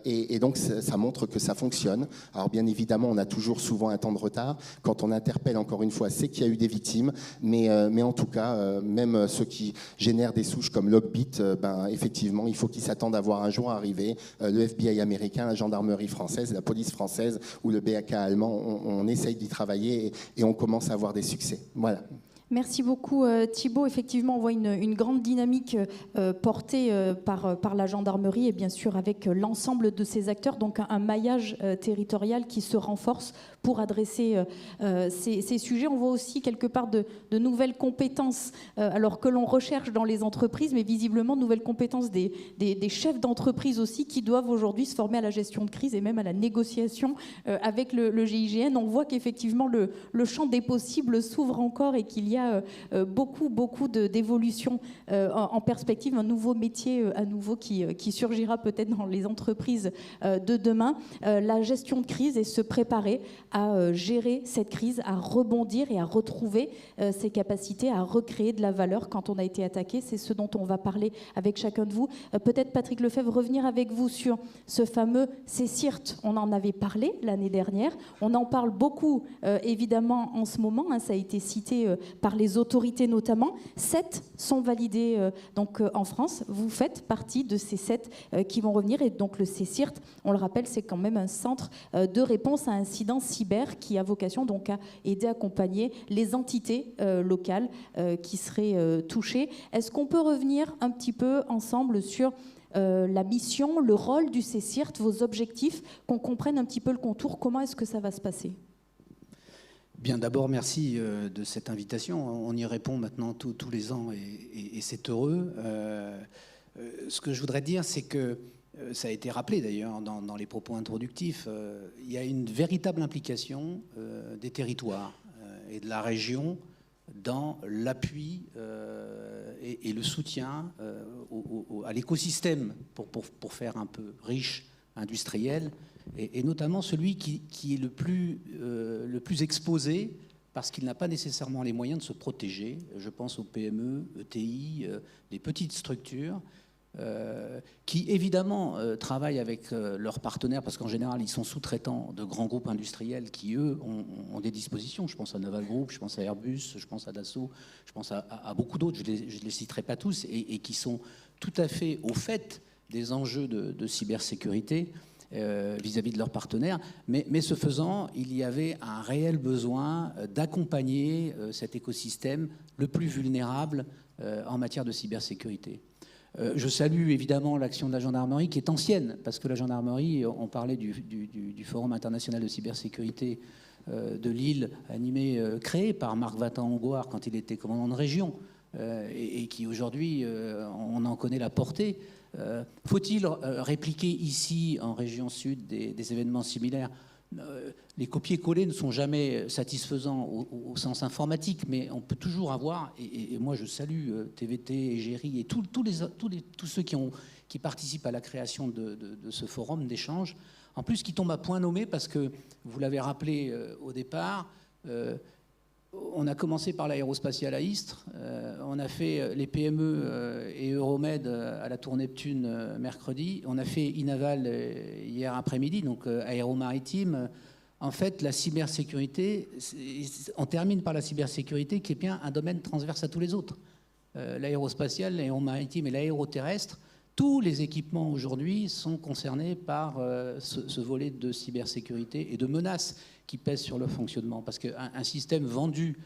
Et donc, ça montre que ça fonctionne. Alors, bien évidemment, on a toujours souvent un temps de retard. Quand on interpelle, encore une fois, c'est qu'il y a eu des victimes. Mais en tout cas, même ceux qui génèrent des souches comme Logbit effectivement, il faut qu'ils s'attendent à voir un jour arriver le FBI américain, la gendarmerie française, la police française ou le BAK allemand. On essaye d'y travailler et on commence à avoir des succès. Voilà. Merci beaucoup Thibault. Effectivement, on voit une grande dynamique portée par la gendarmerie et bien sûr avec l'ensemble de ces acteurs, donc un maillage territorial qui se renforce pour adresser ces sujets. On voit aussi quelque part de nouvelles compétences alors que l'on recherche dans les entreprises, mais visiblement de nouvelles compétences des chefs d'entreprise aussi qui doivent aujourd'hui se former à la gestion de crise et même à la négociation avec le GIGN. On voit qu'effectivement le champ des possibles s'ouvre encore et qu'il y a beaucoup d'évolutions en perspective, un nouveau métier à nouveau qui surgira peut-être dans les entreprises de demain. La gestion de crise et se préparer à gérer cette crise, à rebondir et à retrouver ses capacités à recréer de la valeur quand on a été attaqué. C'est ce dont on va parler avec chacun de vous. Peut-être Patrick Lefebvre, revenir avec vous sur ce fameux CSIRT. On en avait parlé l'année dernière. On en parle beaucoup évidemment en ce moment. Ça a été cité par les autorités notamment. 7 sont validés donc en France. Vous faites partie de ces 7 qui vont revenir. Et donc le CSIRT, on le rappelle, c'est quand même un centre de réponse à incidents cyber qui a vocation donc à aider, accompagner les entités locales qui seraient touchées. Est-ce qu'on peut revenir un petit peu ensemble sur la mission, le rôle du CSIRT, vos objectifs, qu'on comprenne un petit peu le contour, comment est-ce que ça va se passer ? Bien, d'abord, merci de cette invitation. On y répond maintenant tous les ans et c'est heureux. Ce que je voudrais dire, c'est que, ça a été rappelé d'ailleurs dans les propos introductifs, il y a une véritable implication des territoires et de la région dans l'appui et le soutien à l'écosystème pour faire un peu riche, industriel, et notamment celui qui est le plus exposé parce qu'il n'a pas nécessairement les moyens de se protéger. Je pense aux PME, ETI, des petites structures qui évidemment travaillent avec leurs partenaires parce qu'en général ils sont sous-traitants de grands groupes industriels qui eux ont des dispositions. Je pense à Naval Group, je pense à Airbus, je pense à Dassault, je pense à beaucoup d'autres, je ne les citerai pas tous, et qui sont tout à fait au fait des enjeux de cybersécurité vis-à-vis de leurs partenaires, mais ce faisant, il y avait un réel besoin d'accompagner cet écosystème le plus vulnérable en matière de cybersécurité. Je salue évidemment l'action de la gendarmerie qui est ancienne, parce que la gendarmerie, on parlait du Forum international de cybersécurité de Lille, créé par Marc Vatan-Hongoire quand il était commandant de région, et qui aujourd'hui, on en connaît la portée. Faut-il répliquer ici, en région sud, des événements similaires ? Les copier-coller ne sont jamais satisfaisants au sens informatique, mais on peut toujours avoir, et moi je salue TVT, Égérie et tous ceux qui participent à la création de ce forum d'échange, en plus qui tombe à point nommé parce que, vous l'avez rappelé au départ, on a commencé par l'aérospatiale à Istres, on a fait les PME et Euromed à la Tour Neptune mercredi, on a fait Inaval hier après-midi, donc aéromaritime. En fait, la cybersécurité, on termine par la cybersécurité qui est bien un domaine transverse à tous les autres. L'aérospatiale, l'aéromaritime et l'aéroterrestre, tous les équipements aujourd'hui sont concernés par ce volet de cybersécurité et de menaces qui pèsent sur leur fonctionnement. Parce qu'un système vendu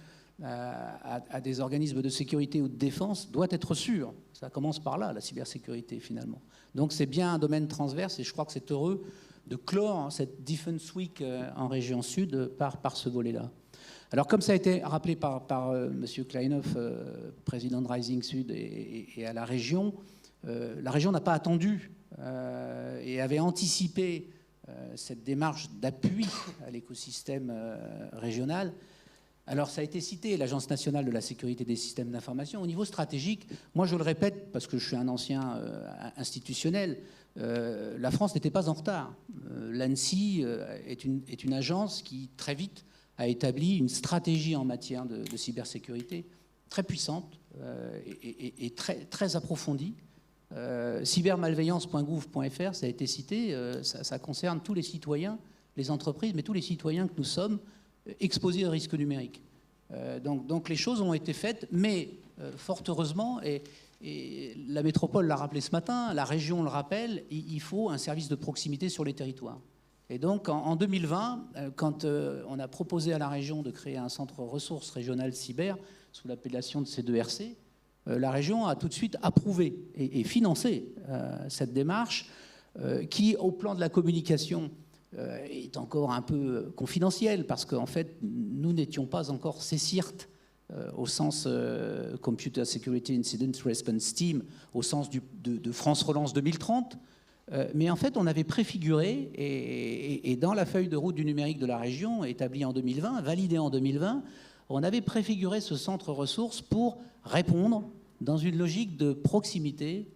à des organismes de sécurité ou de défense doit être sûr. Ça commence par là, la cybersécurité, finalement. Donc c'est bien un domaine transverse et je crois que c'est heureux de clore cette Defense Week en région sud par ce volet-là. Alors comme ça a été rappelé par M. Kleinhoff, président de Rising Sud et à la région n'a pas attendu et avait anticipé cette démarche d'appui à l'écosystème régional. Alors ça a été cité, l'Agence nationale de la sécurité des systèmes d'information. Au niveau stratégique, moi je le répète parce que je suis un ancien institutionnel, la France n'était pas en retard. L'ANSSI est une agence qui très vite a établi une stratégie en matière de cybersécurité très puissante et très approfondie. Cybermalveillance.gouv.fr, ça a été cité, ça concerne tous les citoyens, les entreprises, mais tous les citoyens que nous sommes exposés au risque numérique. Donc les choses ont été faites, mais fort heureusement, et Et la métropole l'a rappelé ce matin, la région le rappelle, il faut un service de proximité sur les territoires. Et donc en 2020, quand on a proposé à la région de créer un centre ressources régional cyber sous l'appellation de C2RC, la région a tout de suite approuvé et financé cette démarche qui, au plan de la communication, est encore un peu confidentielle parce qu'en fait, nous n'étions pas encore CSIRT au sens Computer Security Incident Response Team, au sens de France Relance 2030. Mais en fait, on avait préfiguré, et dans la feuille de route du numérique de la région, établie en 2020, validée en 2020, on avait préfiguré ce centre ressources pour répondre dans une logique de proximité,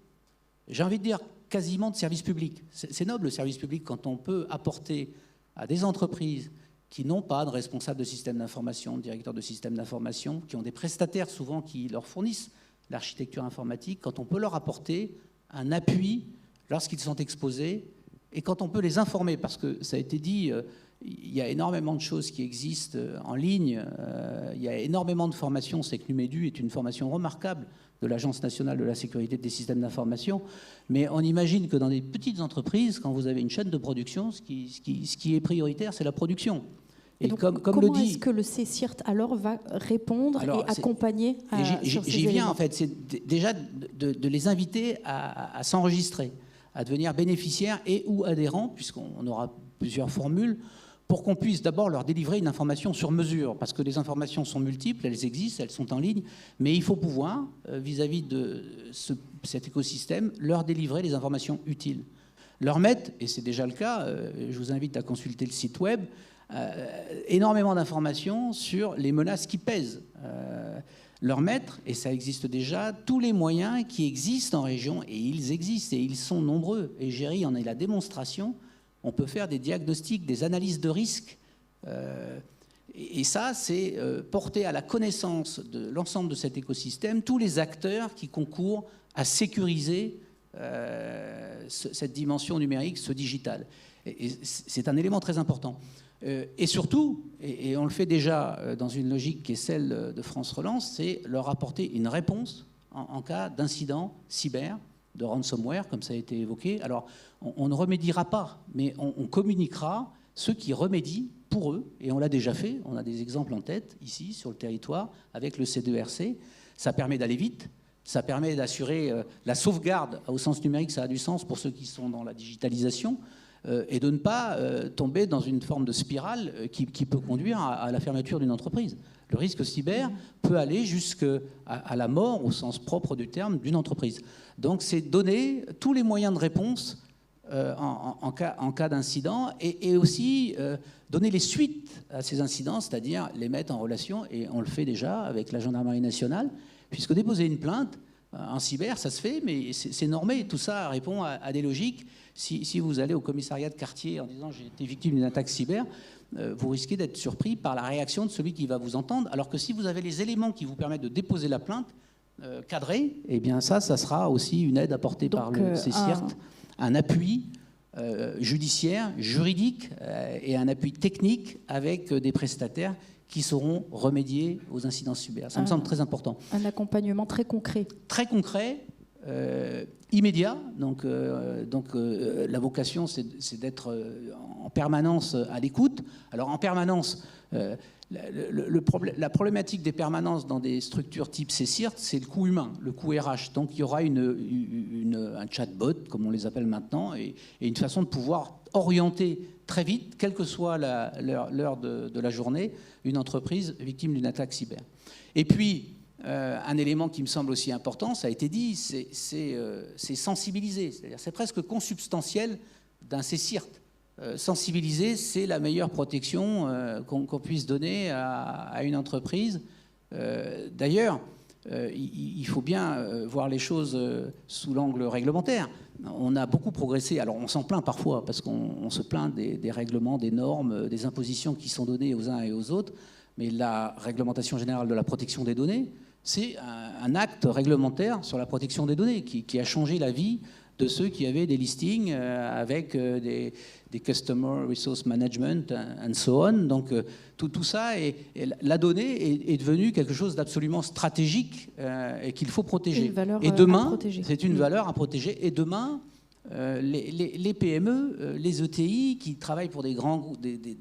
j'ai envie de dire quasiment de service public. C'est noble le service public quand on peut apporter à des entreprises qui n'ont pas de responsable de système d'information, de directeur de système d'information, qui ont des prestataires souvent qui leur fournissent l'architecture informatique, quand on peut leur apporter un appui lorsqu'ils sont exposés et quand on peut les informer, parce que ça a été dit, il y a énormément de choses qui existent en ligne, il y a énormément de formations, c'est que Numédu est une formation remarquable de l'Agence nationale de la sécurité des systèmes d'information, mais on imagine que dans des petites entreprises, quand vous avez une chaîne de production, ce qui est prioritaire, c'est la production. Et donc, comment est-ce que le CSIRT alors va répondre et accompagner sur ces J'y viens éléments. en fait, c'est déjà de les inviter à s'enregistrer, à devenir bénéficiaires et ou adhérents, puisqu'on aura plusieurs formules, pour qu'on puisse d'abord leur délivrer une information sur mesure, parce que les informations sont multiples, elles existent, elles sont en ligne, mais il faut pouvoir, vis-à-vis de cet écosystème, leur délivrer les informations utiles. Leur mettre, et c'est déjà le cas, je vous invite à consulter le site web, énormément d'informations sur les menaces qui pèsent. Leur mettre, et ça existe déjà, tous les moyens qui existent en région, et ils existent, et ils sont nombreux, et Géry en est la démonstration. On peut faire des diagnostics, des analyses de risques. Et ça, c'est porter à la connaissance de l'ensemble de cet écosystème tous les acteurs qui concourent à sécuriser cette dimension numérique, ce digital. Et c'est un élément très important. Et surtout, et on le fait déjà dans une logique qui est celle de France Relance, c'est leur apporter une réponse en cas d'incident cyber, de ransomware, comme ça a été évoqué. Alors, on ne remédiera pas, mais on communiquera ceux qui remédient pour eux, et on l'a déjà fait, on a des exemples en tête, ici, sur le territoire, avec le C2RC. Ça permet d'aller vite, ça permet d'assurer la sauvegarde, au sens numérique, ça a du sens pour ceux qui sont dans la digitalisation, et de ne pas tomber dans une forme de spirale qui peut conduire à la fermeture d'une entreprise. Le risque cyber peut aller jusqu'à la mort, au sens propre du terme, d'une entreprise. Donc c'est donner tous les moyens de réponse en cas d'incident et aussi donner les suites à ces incidents, c'est-à-dire les mettre en relation, et on le fait déjà avec la gendarmerie nationale, puisque déposer une plainte en cyber, ça se fait, mais c'est normé, tout ça répond à des logiques. Si vous allez au commissariat de quartier en disant « j'ai été victime d'une attaque cyber », vous risquez d'être surpris par la réaction de celui qui va vous entendre, alors que si vous avez les éléments qui vous permettent de déposer la plainte cadrée, eh bien ça sera aussi une aide apportée par le CSIRT, un appui judiciaire, juridique et un appui technique avec des prestataires qui sauront remédier aux incidents cyber. Ça me semble très important. Un accompagnement très concret. Très concret, immédiat. Donc la vocation, c'est d'être en permanence à l'écoute. Alors en permanence, la problématique des permanences dans des structures type CSIRT, c'est le coût humain, le coût RH. Donc il y aura un chatbot, comme on les appelle maintenant, et une façon de pouvoir orienter très vite, quelle que soit l'heure de la journée, une entreprise victime d'une attaque cyber. Et puis, un élément qui me semble aussi important, ça a été dit, c'est sensibiliser. C'est-à-dire, c'est presque consubstantiel d'un CSIRT. Sensibiliser, c'est la meilleure protection qu'on puisse donner à une entreprise. D'ailleurs, il faut bien voir les choses sous l'angle réglementaire. On a beaucoup progressé. Alors, on s'en plaint parfois, parce qu'on se plaint des règlements, des normes, des impositions qui sont données aux uns et aux autres. Mais la réglementation générale de la protection des données, c'est un acte réglementaire sur la protection des données qui a changé la vie de ceux qui avaient des listings avec des Customer Resource Management and so on. Donc tout ça, et la donnée est devenue quelque chose d'absolument stratégique et qu'il faut protéger. Et demain, c'est une valeur à protéger. Et demain, les PME, les ETI qui travaillent pour des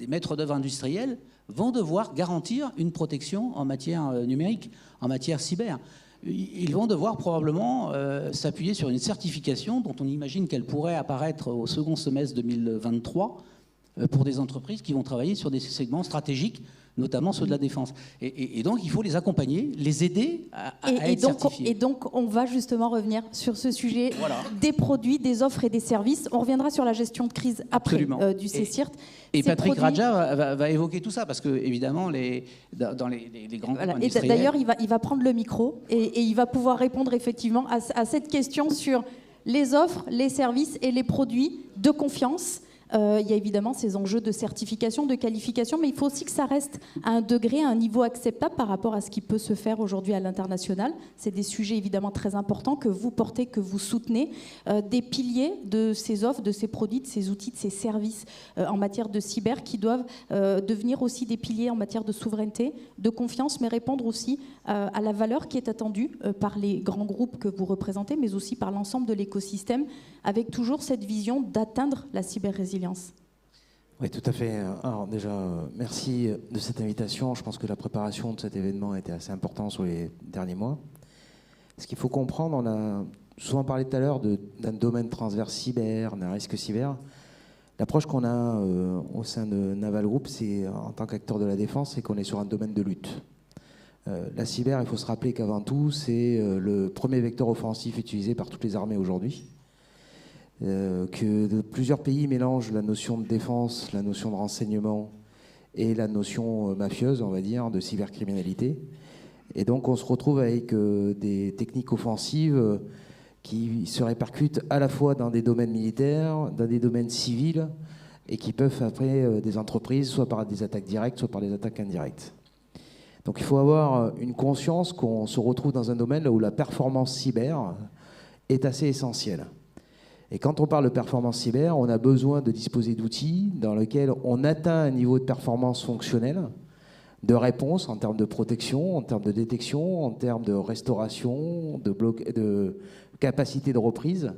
maîtres d'œuvre industriels vont devoir garantir une protection en matière numérique, en matière cyber. Ils vont devoir probablement s'appuyer sur une certification dont on imagine qu'elle pourrait apparaître au second semestre 2023 pour des entreprises qui vont travailler sur des segments stratégiques, notamment ceux de la défense. Et donc, il faut les accompagner, les aider à être certifiés. Et donc, on va justement revenir sur ce sujet des produits, des offres et des services. On reviendra sur la gestion de crise après du CSIRT. Et Patrick Raja va évoquer tout ça, parce que, évidemment, dans les grands groupes industriels... Et d'ailleurs, il va prendre le micro et il va pouvoir répondre effectivement à cette question sur les offres, les services et les produits de confiance. Il y a évidemment ces enjeux de certification, de qualification, mais il faut aussi que ça reste à un degré, à un niveau acceptable par rapport à ce qui peut se faire aujourd'hui à l'international. C'est des sujets évidemment très importants que vous portez, que vous soutenez. Des piliers de ces offres, de ces produits, de ces outils, de ces services en matière de cyber qui doivent devenir aussi des piliers en matière de souveraineté, de confiance, mais répondre aussi à la valeur qui est attendue par les grands groupes que vous représentez, mais aussi par l'ensemble de l'écosystème, avec toujours cette vision d'atteindre la cyber-résilience. Oui, tout à fait. Alors déjà, merci de cette invitation. Je pense que la préparation de cet événement a été assez importante sur les derniers mois. Ce qu'il faut comprendre, on a souvent parlé tout à l'heure d'un domaine transverse cyber, d'un risque cyber. L'approche qu'on a au sein de Naval Group, c'est en tant qu'acteur de la défense, c'est qu'on est sur un domaine de lutte. La cyber, il faut se rappeler qu'avant tout, c'est le premier vecteur offensif utilisé par toutes les armées aujourd'hui. Que plusieurs pays mélangent la notion de défense, la notion de renseignement et la notion mafieuse, on va dire, de cybercriminalité. Et donc on se retrouve avec des techniques offensives qui se répercutent à la fois dans des domaines militaires, dans des domaines civils, et qui peuvent après des entreprises, soit par des attaques directes, soit par des attaques indirectes. Donc il faut avoir une conscience qu'on se retrouve dans un domaine où la performance cyber est assez essentielle. Et quand on parle de performance cyber, on a besoin de disposer d'outils dans lesquels on atteint un niveau de performance fonctionnelle, de réponse en termes de protection, en termes de détection, en termes de restauration, de capacité de reprise,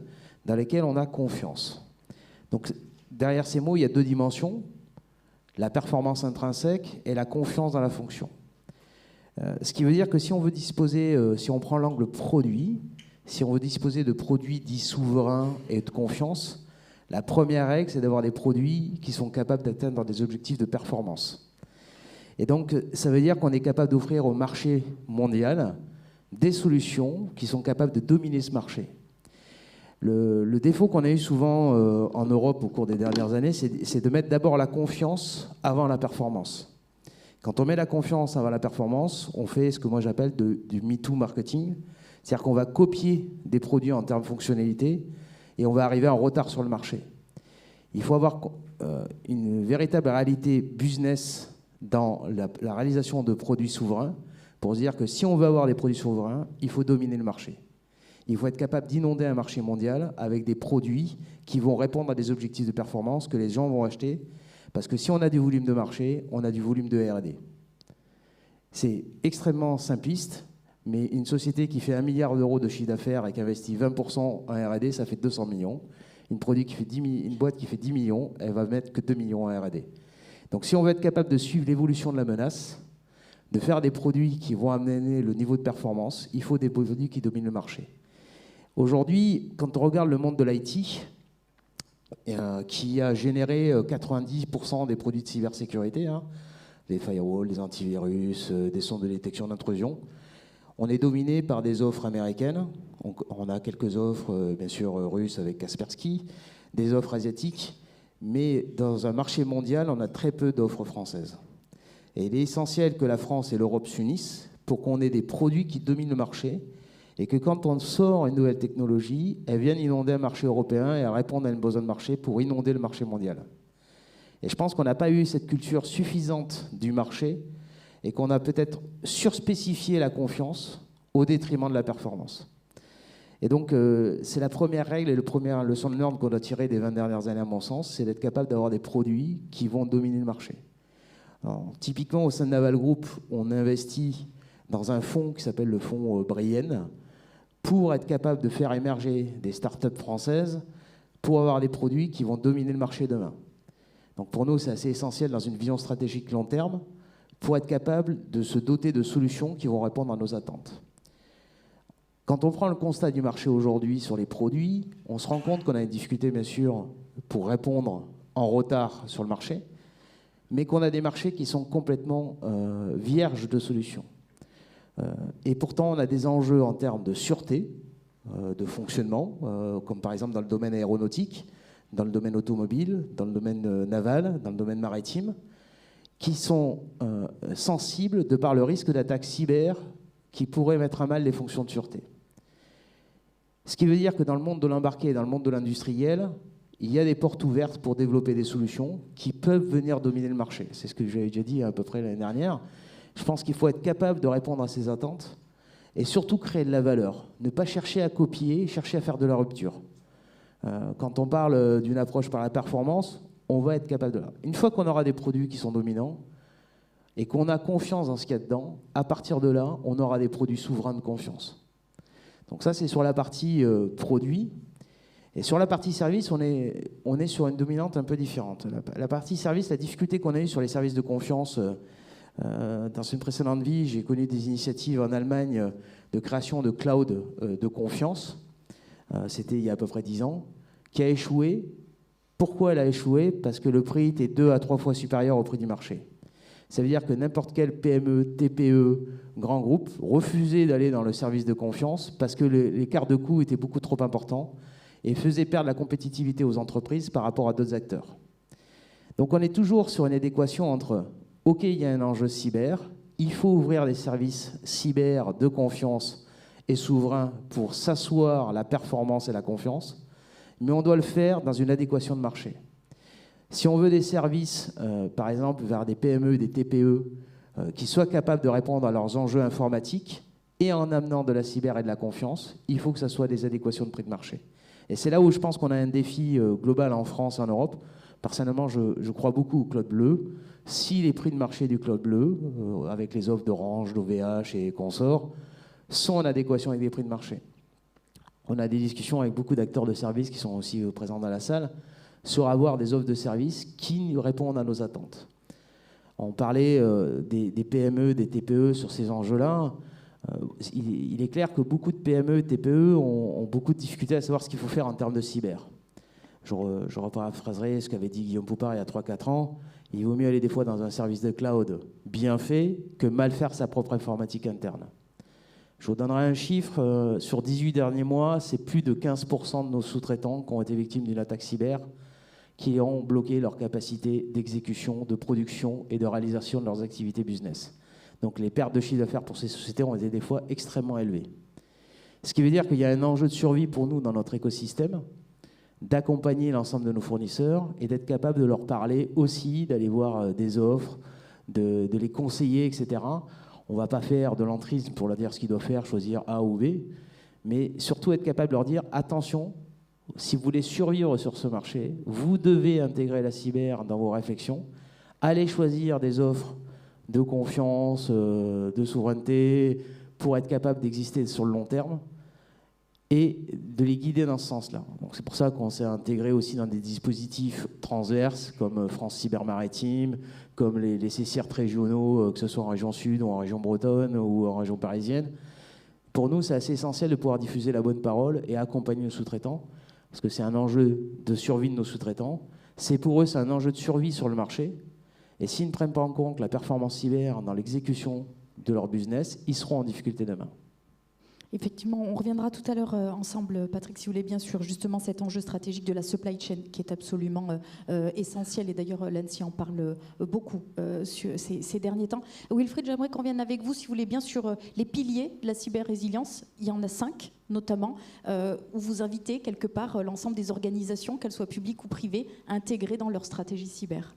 dans lesquels on a confiance. Donc derrière ces mots, il y a deux dimensions, la performance intrinsèque et la confiance dans la fonction. Ce qui veut dire que si on veut disposer, si on prend l'angle produit, si on veut disposer de produits dits souverains et de confiance, la première règle, c'est d'avoir des produits qui sont capables d'atteindre des objectifs de performance. Et donc, ça veut dire qu'on est capable d'offrir au marché mondial des solutions qui sont capables de dominer ce marché. Le défaut qu'on a eu souvent en Europe au cours des dernières années, c'est de mettre d'abord la confiance avant la performance. Quand on met la confiance avant la performance, on fait ce que moi j'appelle du MeToo marketing. C'est-à-dire qu'on va copier des produits en termes de fonctionnalité et on va arriver en retard sur le marché. Il faut avoir une véritable réalité business dans la réalisation de produits souverains pour se dire que si on veut avoir des produits souverains, il faut dominer le marché. Il faut être capable d'inonder un marché mondial avec des produits qui vont répondre à des objectifs de performance que les gens vont acheter. Parce que si on a du volume de marché, on a du volume de R&D. C'est extrêmement simpliste. Mais une société qui fait 1 milliard d'euros de chiffre d'affaires et qui investit 20% en R&D, ça fait 200 millions. Une boîte qui fait 10 millions, elle va mettre que 2 millions en R&D. Donc si on veut être capable de suivre l'évolution de la menace, de faire des produits qui vont amener le niveau de performance, il faut des produits qui dominent le marché. Aujourd'hui, quand on regarde le monde de l'IT, qui a généré 90% des produits de cybersécurité, les firewalls, les antivirus, des sondes de détection d'intrusion, on est dominé par des offres américaines. On a quelques offres, bien sûr, russes avec Kaspersky, des offres asiatiques, mais dans un marché mondial, on a très peu d'offres françaises. Et il est essentiel que la France et l'Europe s'unissent pour qu'on ait des produits qui dominent le marché et que quand on sort une nouvelle technologie, elle vienne inonder un marché européen et répondre à une besoin de marché pour inonder le marché mondial. Et je pense qu'on n'a pas eu cette culture suffisante du marché et qu'on a peut-être surspécifié la confiance au détriment de la performance. Et donc, c'est la première règle et la première leçon de learn qu'on doit tirer des 20 dernières années, à mon sens, c'est d'être capable d'avoir des produits qui vont dominer le marché. Alors, typiquement, au sein de Naval Group, on investit dans un fonds qui s'appelle le fonds Brienne pour être capable de faire émerger des startups françaises pour avoir des produits qui vont dominer le marché demain. Donc pour nous, c'est assez essentiel dans une vision stratégique long terme pour être capable de se doter de solutions qui vont répondre à nos attentes. Quand on prend le constat du marché aujourd'hui sur les produits, on se rend compte qu'on a une difficulté, bien sûr, pour répondre en retard sur le marché, mais qu'on a des marchés qui sont complètement vierges de solutions. Et pourtant, on a des enjeux en termes de sûreté, de fonctionnement, comme par exemple dans le domaine aéronautique, dans le domaine automobile, dans le domaine naval, dans le domaine maritime, qui sont sensibles de par le risque d'attaque cyber qui pourrait mettre à mal les fonctions de sûreté. Ce qui veut dire que dans le monde de l'embarqué et dans le monde de l'industriel, il y a des portes ouvertes pour développer des solutions qui peuvent venir dominer le marché. C'est ce que j'avais déjà dit à peu près l'année dernière. Je pense qu'il faut être capable de répondre à ces attentes et surtout créer de la valeur. Ne pas chercher à copier, chercher à faire de la rupture. Quand on parle d'une approche par la performance, on va être capable de là. Une fois qu'on aura des produits qui sont dominants et qu'on a confiance dans ce qu'il y a dedans, à partir de là, on aura des produits souverains de confiance. Donc ça, c'est sur la partie produit. Et sur la partie service, on est sur une dominante un peu différente. La partie service, la difficulté qu'on a eue sur les services de confiance, dans une précédente vie, j'ai connu des initiatives en Allemagne de création de cloud de confiance. C'était il y a à peu près 10 ans, qui a échoué. Pourquoi elle a échoué? Parce que le prix était 2 à 3 fois supérieur au prix du marché. Ça veut dire que n'importe quel PME, TPE, grand groupe refusait d'aller dans le service de confiance parce que l'écart de coût était beaucoup trop important et faisait perdre la compétitivité aux entreprises par rapport à d'autres acteurs. Donc on est toujours sur une adéquation entre « OK, il y a un enjeu cyber, il faut ouvrir des services cyber de confiance et souverains pour s'asseoir la performance et la confiance, mais on doit le faire dans une adéquation de marché. » Si on veut des services, par exemple, vers des PME, des TPE, qui soient capables de répondre à leurs enjeux informatiques et en amenant de la cyber et de la confiance, il faut que ça soit des adéquations de prix de marché. Et c'est là où je pense qu'on a un défi global en France et en Europe. Personnellement, je crois beaucoup au cloud bleu. Si les prix de marché du cloud bleu, avec les offres d'Orange, d'OVH et consorts, sont en adéquation avec les prix de marché. On a des discussions avec beaucoup d'acteurs de services qui sont aussi présents dans la salle sur avoir des offres de services qui répondent à nos attentes. On parlait des PME, des TPE sur ces enjeux-là. Il est clair que beaucoup de PME et TPE ont beaucoup de difficultés à savoir ce qu'il faut faire en termes de cyber. Je rephraserai ce qu'avait dit Guillaume Poupard il y a 3-4 ans. Il vaut mieux aller des fois dans un service de cloud bien fait que mal faire sa propre informatique interne. Je vous donnerai un chiffre. Sur 18 derniers mois, c'est plus de 15% de nos sous-traitants qui ont été victimes d'une attaque cyber qui ont bloqué leur capacité d'exécution, de production et de réalisation de leurs activités business. Donc les pertes de chiffre d'affaires pour ces sociétés ont été des fois extrêmement élevées. Ce qui veut dire qu'il y a un enjeu de survie pour nous dans notre écosystème, d'accompagner l'ensemble de nos fournisseurs et d'être capable de leur parler aussi, d'aller voir des offres, de les conseiller, etc. On ne va pas faire de l'entrisme pour leur dire ce qu'ils doivent faire, choisir A ou B, mais surtout être capable de leur dire attention, si vous voulez survivre sur ce marché, vous devez intégrer la cyber dans vos réflexions, allez choisir des offres de confiance, de souveraineté, pour être capable d'exister sur le long terme et de les guider dans ce sens-là. Donc c'est pour ça qu'on s'est intégré aussi dans des dispositifs transverses comme France Cyber Maritime, comme les CCIRT régionaux, que ce soit en région sud ou en région bretonne ou en région parisienne. Pour nous, c'est assez essentiel de pouvoir diffuser la bonne parole et accompagner nos sous-traitants, parce que c'est un enjeu de survie de nos sous-traitants. C'est pour eux, c'est un enjeu de survie sur le marché. Et s'ils ne prennent pas en compte la performance cyber dans l'exécution de leur business, ils seront en difficulté demain. Effectivement, on reviendra tout à l'heure ensemble, Patrick, si vous voulez, bien sûr, justement cet enjeu stratégique de la supply chain qui est absolument essentiel. Et d'ailleurs, l'ANSSI en parle beaucoup ces derniers temps. Wilfried, j'aimerais qu'on vienne avec vous, si vous voulez, bien sur les piliers de la cyber-résilience. Il y en a 5, notamment, où vous invitez quelque part l'ensemble des organisations, qu'elles soient publiques ou privées, à intégrer dans leur stratégie cyber.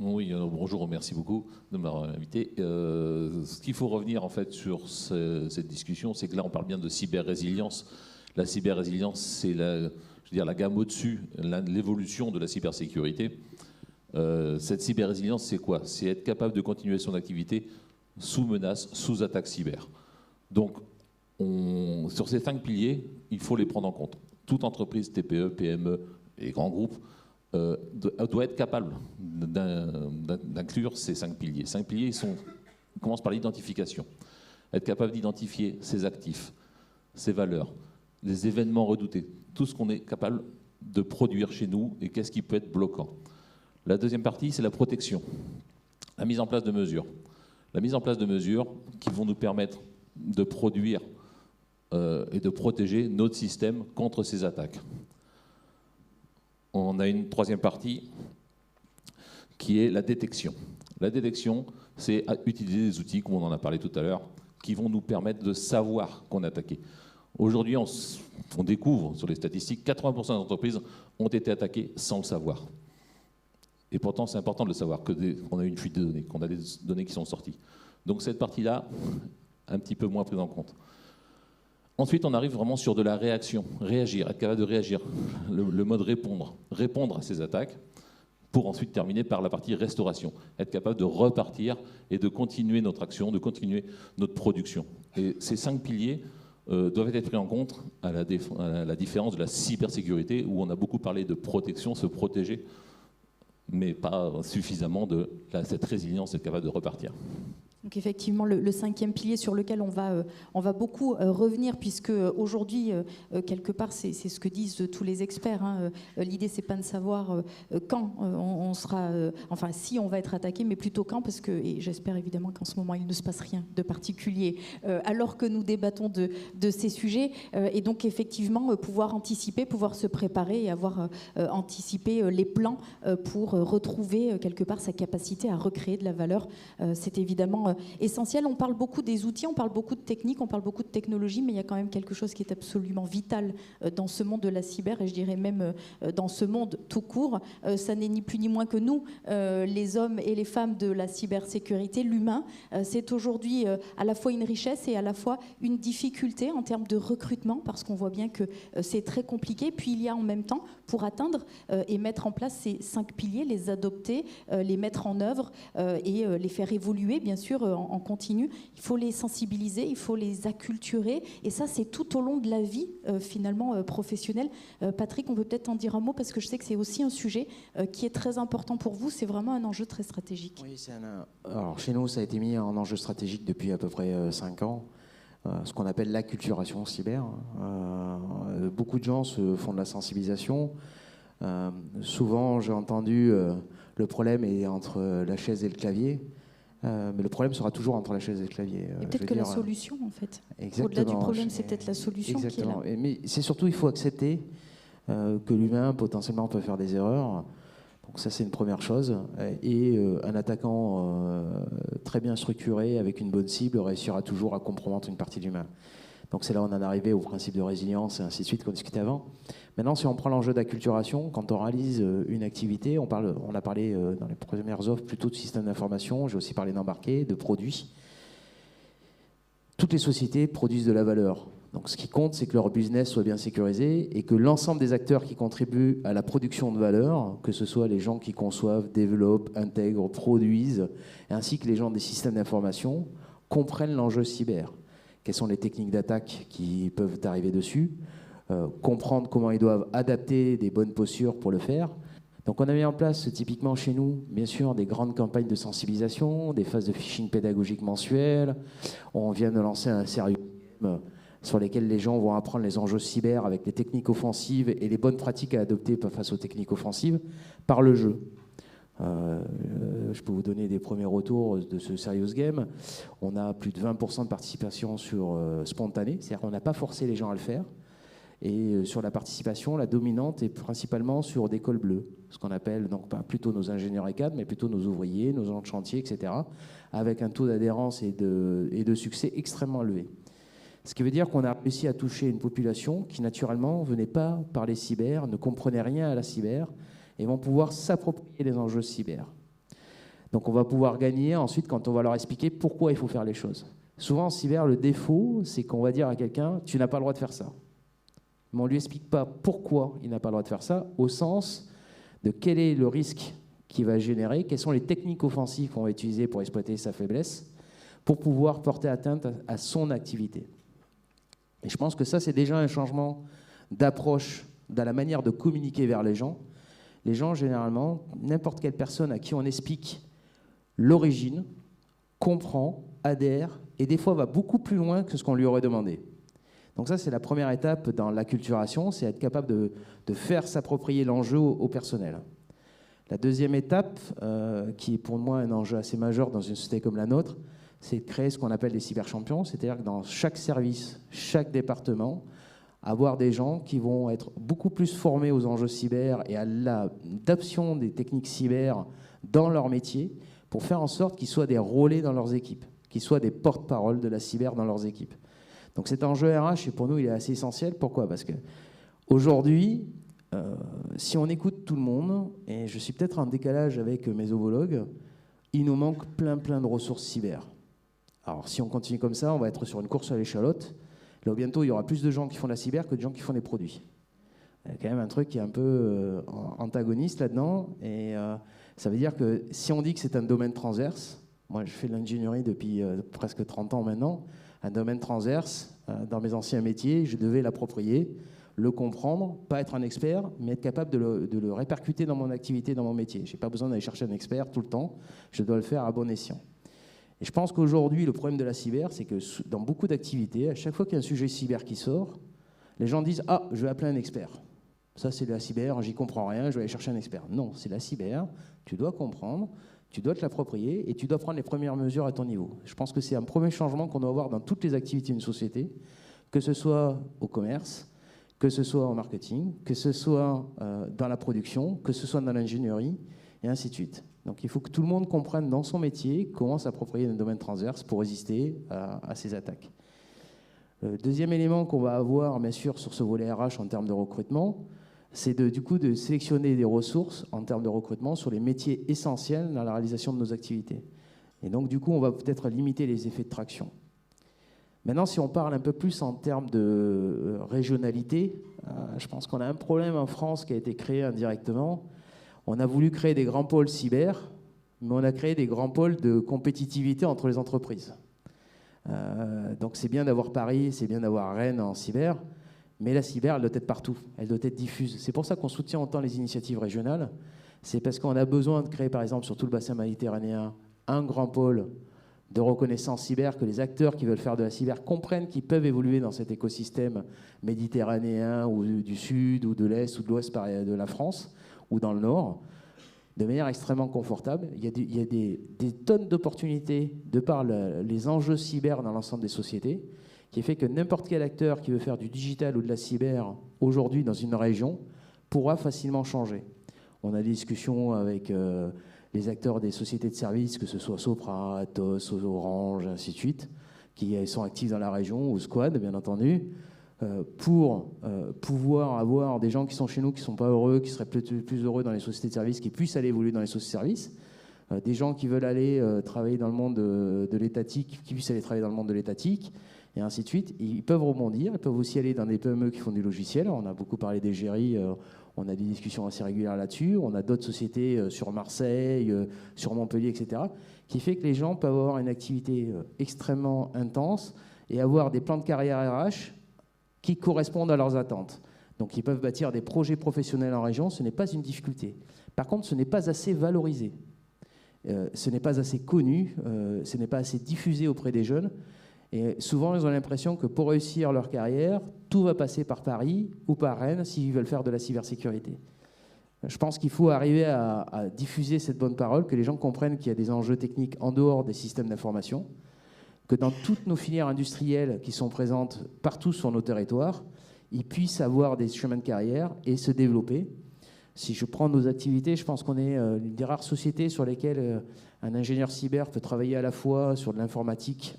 Oui, bonjour, merci beaucoup de m'avoir invité. Ce qu'il faut revenir en fait sur cette discussion, c'est que là on parle bien de cyber-résilience La cyber-résilience, c'est la gamme au-dessus, l'évolution de la cybersécurité. Cette cyber-résilience, c'est quoi? C'est être capable de continuer son activité sous menace, sous attaque cyber. Donc, sur ces 5 piliers, il faut les prendre en compte. Toute entreprise, TPE, PME et grands groupes doit être capable d'inclure ces 5 piliers. 5 piliers, ils commencent par l'identification. Être capable d'identifier ses actifs, ses valeurs, les événements redoutés, tout ce qu'on est capable de produire chez nous et qu'est-ce qui peut être bloquant. La deuxième partie, c'est la protection, la mise en place de mesures. La mise en place de mesures qui vont nous permettre de produire et de protéger notre système contre ces attaques. On a une troisième partie qui est la détection. La détection, c'est utiliser des outils, comme on en a parlé tout à l'heure, qui vont nous permettre de savoir qu'on est attaqué. Aujourd'hui, on découvre sur les statistiques, 80% des entreprises ont été attaquées sans le savoir. Et pourtant, c'est important de le savoir, qu'on a une fuite de données, qu'on a des données qui sont sorties. Donc cette partie-là, un petit peu moins prise en compte. Ensuite, on arrive vraiment sur de la réaction, réagir, être capable de réagir, le mode répondre à ces attaques, pour ensuite terminer par la partie restauration, être capable de repartir et de continuer notre action, de continuer notre production. Et ces 5 piliers doivent être pris en compte à la différence de la cybersécurité, où on a beaucoup parlé de protection, se protéger, mais pas suffisamment de cette résilience, être capable de repartir. Donc effectivement, le 5e pilier sur lequel on va beaucoup revenir, puisque aujourd'hui, quelque part, c'est ce que disent tous les experts. Hein. L'idée, c'est pas de savoir quand on sera, enfin si on va être attaqué, mais plutôt quand, parce que, et j'espère évidemment qu'en ce moment, il ne se passe rien de particulier, alors que nous débattons de ces sujets, et donc effectivement, pouvoir anticiper, pouvoir se préparer et avoir anticipé les plans pour retrouver quelque part sa capacité à recréer de la valeur. C'est évidemment essentiel. On parle beaucoup des outils, on parle beaucoup de techniques, on parle beaucoup de technologie, mais il y a quand même quelque chose qui est absolument vital dans ce monde de la cyber, et je dirais même dans ce monde tout court. Ça n'est ni plus ni moins que nous, les hommes et les femmes de la cybersécurité, l'humain. C'est aujourd'hui à la fois une richesse et à la fois une difficulté en termes de recrutement, parce qu'on voit bien que c'est très compliqué. Puis il y a en même temps, pour atteindre et mettre en place ces 5 piliers, les adopter, les mettre en œuvre et les faire évoluer, bien sûr, en continu. Il faut les sensibiliser, il faut les acculturer, et ça, c'est tout au long de la vie, finalement, professionnelle. Patrick, on peut peut-être en dire un mot, parce que je sais que c'est aussi un sujet qui est très important pour vous. C'est vraiment un enjeu très stratégique. Oui, alors, chez nous, ça a été mis en enjeu stratégique depuis à peu près 5 ans. Ce qu'on appelle l'acculturation cyber. Beaucoup de gens se font de la sensibilisation. Souvent, j'ai entendu le problème est entre la chaise et le clavier. Mais le problème sera toujours entre la chaise et le clavier. Et peut-être que la solution, en fait. Au-delà du problème, c'est peut-être la solution qui est là. Mais c'est surtout, il faut accepter que l'humain, potentiellement, peut faire des erreurs. Donc ça, c'est une première chose. Et un attaquant très bien structuré, avec une bonne cible, réussira toujours à compromettre une partie de l'humain. Donc c'est là où on en est arrivé au principe de résilience et ainsi de suite qu'on discutait avant. Maintenant, si on prend l'enjeu d'acculturation, quand on réalise une activité, on a parlé dans les premières offres plutôt de système d'information, j'ai aussi parlé d'embarquer, de produits. Toutes les sociétés produisent de la valeur. Donc ce qui compte, c'est que leur business soit bien sécurisé et que l'ensemble des acteurs qui contribuent à la production de valeur, que ce soit les gens qui conçoivent, développent, intègrent, produisent, ainsi que les gens des systèmes d'information, comprennent l'enjeu cyber. Quelles sont les techniques d'attaque qui peuvent arriver dessus, comprendre comment ils doivent adapter des bonnes postures pour le faire. Donc on a mis en place typiquement chez nous, bien sûr, des grandes campagnes de sensibilisation, des phases de phishing pédagogique mensuelles. On vient de lancer un sérieux sur lesquels les gens vont apprendre les enjeux cyber avec les techniques offensives et les bonnes pratiques à adopter face aux techniques offensives par le jeu. Je peux vous donner des premiers retours de ce Serious Game. On a plus de 20% de participation sur spontanée, c'est-à-dire qu'on n'a pas forcé les gens à le faire. Et sur la participation, la dominante est principalement sur des cols bleus, ce qu'on appelle donc pas plutôt nos ingénieurs et cadres, mais plutôt nos ouvriers, nos gens de chantier, etc., avec un taux d'adhérence et de succès extrêmement élevé. Ce qui veut dire qu'on a réussi à toucher une population qui, naturellement, ne venait pas par les cyber, ne comprenait rien à la cyber, et vont pouvoir s'approprier les enjeux cyber. Donc on va pouvoir gagner ensuite quand on va leur expliquer pourquoi il faut faire les choses. Souvent en cyber, le défaut, c'est qu'on va dire à quelqu'un « tu n'as pas le droit de faire ça ». mais on ne lui explique pas pourquoi il n'a pas le droit de faire ça, au sens de quel est le risque qu'il va générer, quelles sont les techniques offensives qu'on va utiliser pour exploiter sa faiblesse, pour pouvoir porter atteinte à son activité. Et je pense que ça, c'est déjà un changement d'approche dans la manière de communiquer vers les gens. Les gens, généralement, n'importe quelle personne à qui on explique l'origine, comprend, adhère, et des fois va beaucoup plus loin que ce qu'on lui aurait demandé. Donc ça, c'est la première étape dans l'acculturation, c'est être capable de faire s'approprier l'enjeu au personnel. La deuxième étape, qui est pour moi un enjeu assez majeur dans une société comme la nôtre, c'est de créer ce qu'on appelle des cyberchampions, c'est-à-dire que dans chaque service, chaque département, avoir des gens qui vont être beaucoup plus formés aux enjeux cyber et à l'adoption des techniques cyber dans leur métier pour faire en sorte qu'ils soient des relais dans leurs équipes, qu'ils soient des porte-parole de la cyber dans leurs équipes. Donc cet enjeu RH, et pour nous, il est assez essentiel. Pourquoi ? Parce qu'aujourd'hui, si on écoute tout le monde, et je suis peut-être en décalage avec mes homologues, il nous manque plein de ressources cyber. Alors si on continue comme ça, on va être sur une course à l'échalote. Là, bientôt, il y aura plus de gens qui font de la cyber que de gens qui font des produits. Il y a quand même un truc qui est un peu antagoniste là-dedans. Et ça veut dire que si on dit que c'est un domaine transverse, moi je fais de l'ingénierie depuis presque 30 ans maintenant, un domaine transverse, dans mes anciens métiers, je devais l'approprier, le comprendre, pas être un expert, mais être capable de le répercuter dans mon activité, dans mon métier. Je n'ai pas besoin d'aller chercher un expert tout le temps, je dois le faire à bon escient. Et je pense qu'aujourd'hui, le problème de la cyber, c'est que dans beaucoup d'activités, à chaque fois qu'il y a un sujet cyber qui sort, les gens disent « Ah, je vais appeler un expert. Ça, c'est de la cyber, j'y comprends rien, je vais aller chercher un expert. » Non, c'est la cyber, tu dois comprendre, tu dois te l'approprier et tu dois prendre les premières mesures à ton niveau. Je pense que c'est un premier changement qu'on doit avoir dans toutes les activités d'une société, que ce soit au commerce, que ce soit en marketing, que ce soit dans la production, que ce soit dans l'ingénierie, et ainsi de suite. Donc il faut que tout le monde comprenne dans son métier comment s'approprier un domaine transverse pour résister à ces attaques. Le deuxième élément qu'on va avoir, bien sûr, sur ce volet RH en termes de recrutement, c'est de sélectionner des ressources en termes de recrutement sur les métiers essentiels dans la réalisation de nos activités. Et donc, du coup, on va peut-être limiter les effets de traction. Maintenant, si on parle un peu plus en termes de régionalité, je pense qu'on a un problème en France qui a été créé indirectement. On a voulu créer des grands pôles cyber, mais on a créé des grands pôles de compétitivité entre les entreprises. Donc c'est bien d'avoir Paris, c'est bien d'avoir Rennes en cyber, mais la cyber, elle doit être partout, elle doit être diffuse. C'est pour ça qu'on soutient autant les initiatives régionales. C'est parce qu'on a besoin de créer, par exemple, sur tout le bassin méditerranéen, un grand pôle de reconnaissance cyber, que les acteurs qui veulent faire de la cyber comprennent qu'ils peuvent évoluer dans cet écosystème méditerranéen ou du sud ou de l'est ou de l'ouest de la France ou dans le nord, de manière extrêmement confortable. Il y a des tonnes d'opportunités de par les enjeux cyber dans l'ensemble des sociétés, qui fait que n'importe quel acteur qui veut faire du digital ou de la cyber aujourd'hui dans une région pourra facilement changer. On a des discussions avec les acteurs des sociétés de services, que ce soit Sopra, Atos, Orange, ainsi de suite, qui sont actifs dans la région, ou Squad, bien entendu, pour pouvoir avoir des gens qui sont chez nous, qui ne sont pas heureux, qui seraient plus heureux dans les sociétés de services, qui puissent aller évoluer dans les sociétés de services, des gens qui veulent aller travailler dans le monde de l'étatique, qui puissent aller travailler dans le monde de l'étatique, et ainsi de suite. Ils peuvent rebondir, ils peuvent aussi aller dans des PME qui font du logiciel. On a beaucoup parlé des GRI, on a des discussions assez régulières là-dessus. On a d'autres sociétés sur Marseille, sur Montpellier, etc., qui fait que les gens peuvent avoir une activité extrêmement intense et avoir des plans de carrière RH qui correspondent à leurs attentes. Donc ils peuvent bâtir des projets professionnels en région, ce n'est pas une difficulté. Par contre, ce n'est pas assez valorisé, ce n'est pas assez connu, ce n'est pas assez diffusé auprès des jeunes. Et souvent, ils ont l'impression que pour réussir leur carrière, tout va passer par Paris ou par Rennes s'ils veulent faire de la cybersécurité. Je pense qu'il faut arriver à diffuser cette bonne parole, que les gens comprennent qu'il y a des enjeux techniques en dehors des systèmes d'information, que dans toutes nos filières industrielles qui sont présentes partout sur nos territoires, ils puissent avoir des chemins de carrière et se développer. Si je prends nos activités, je pense qu'on est une des rares sociétés sur lesquelles un ingénieur cyber peut travailler à la fois sur de l'informatique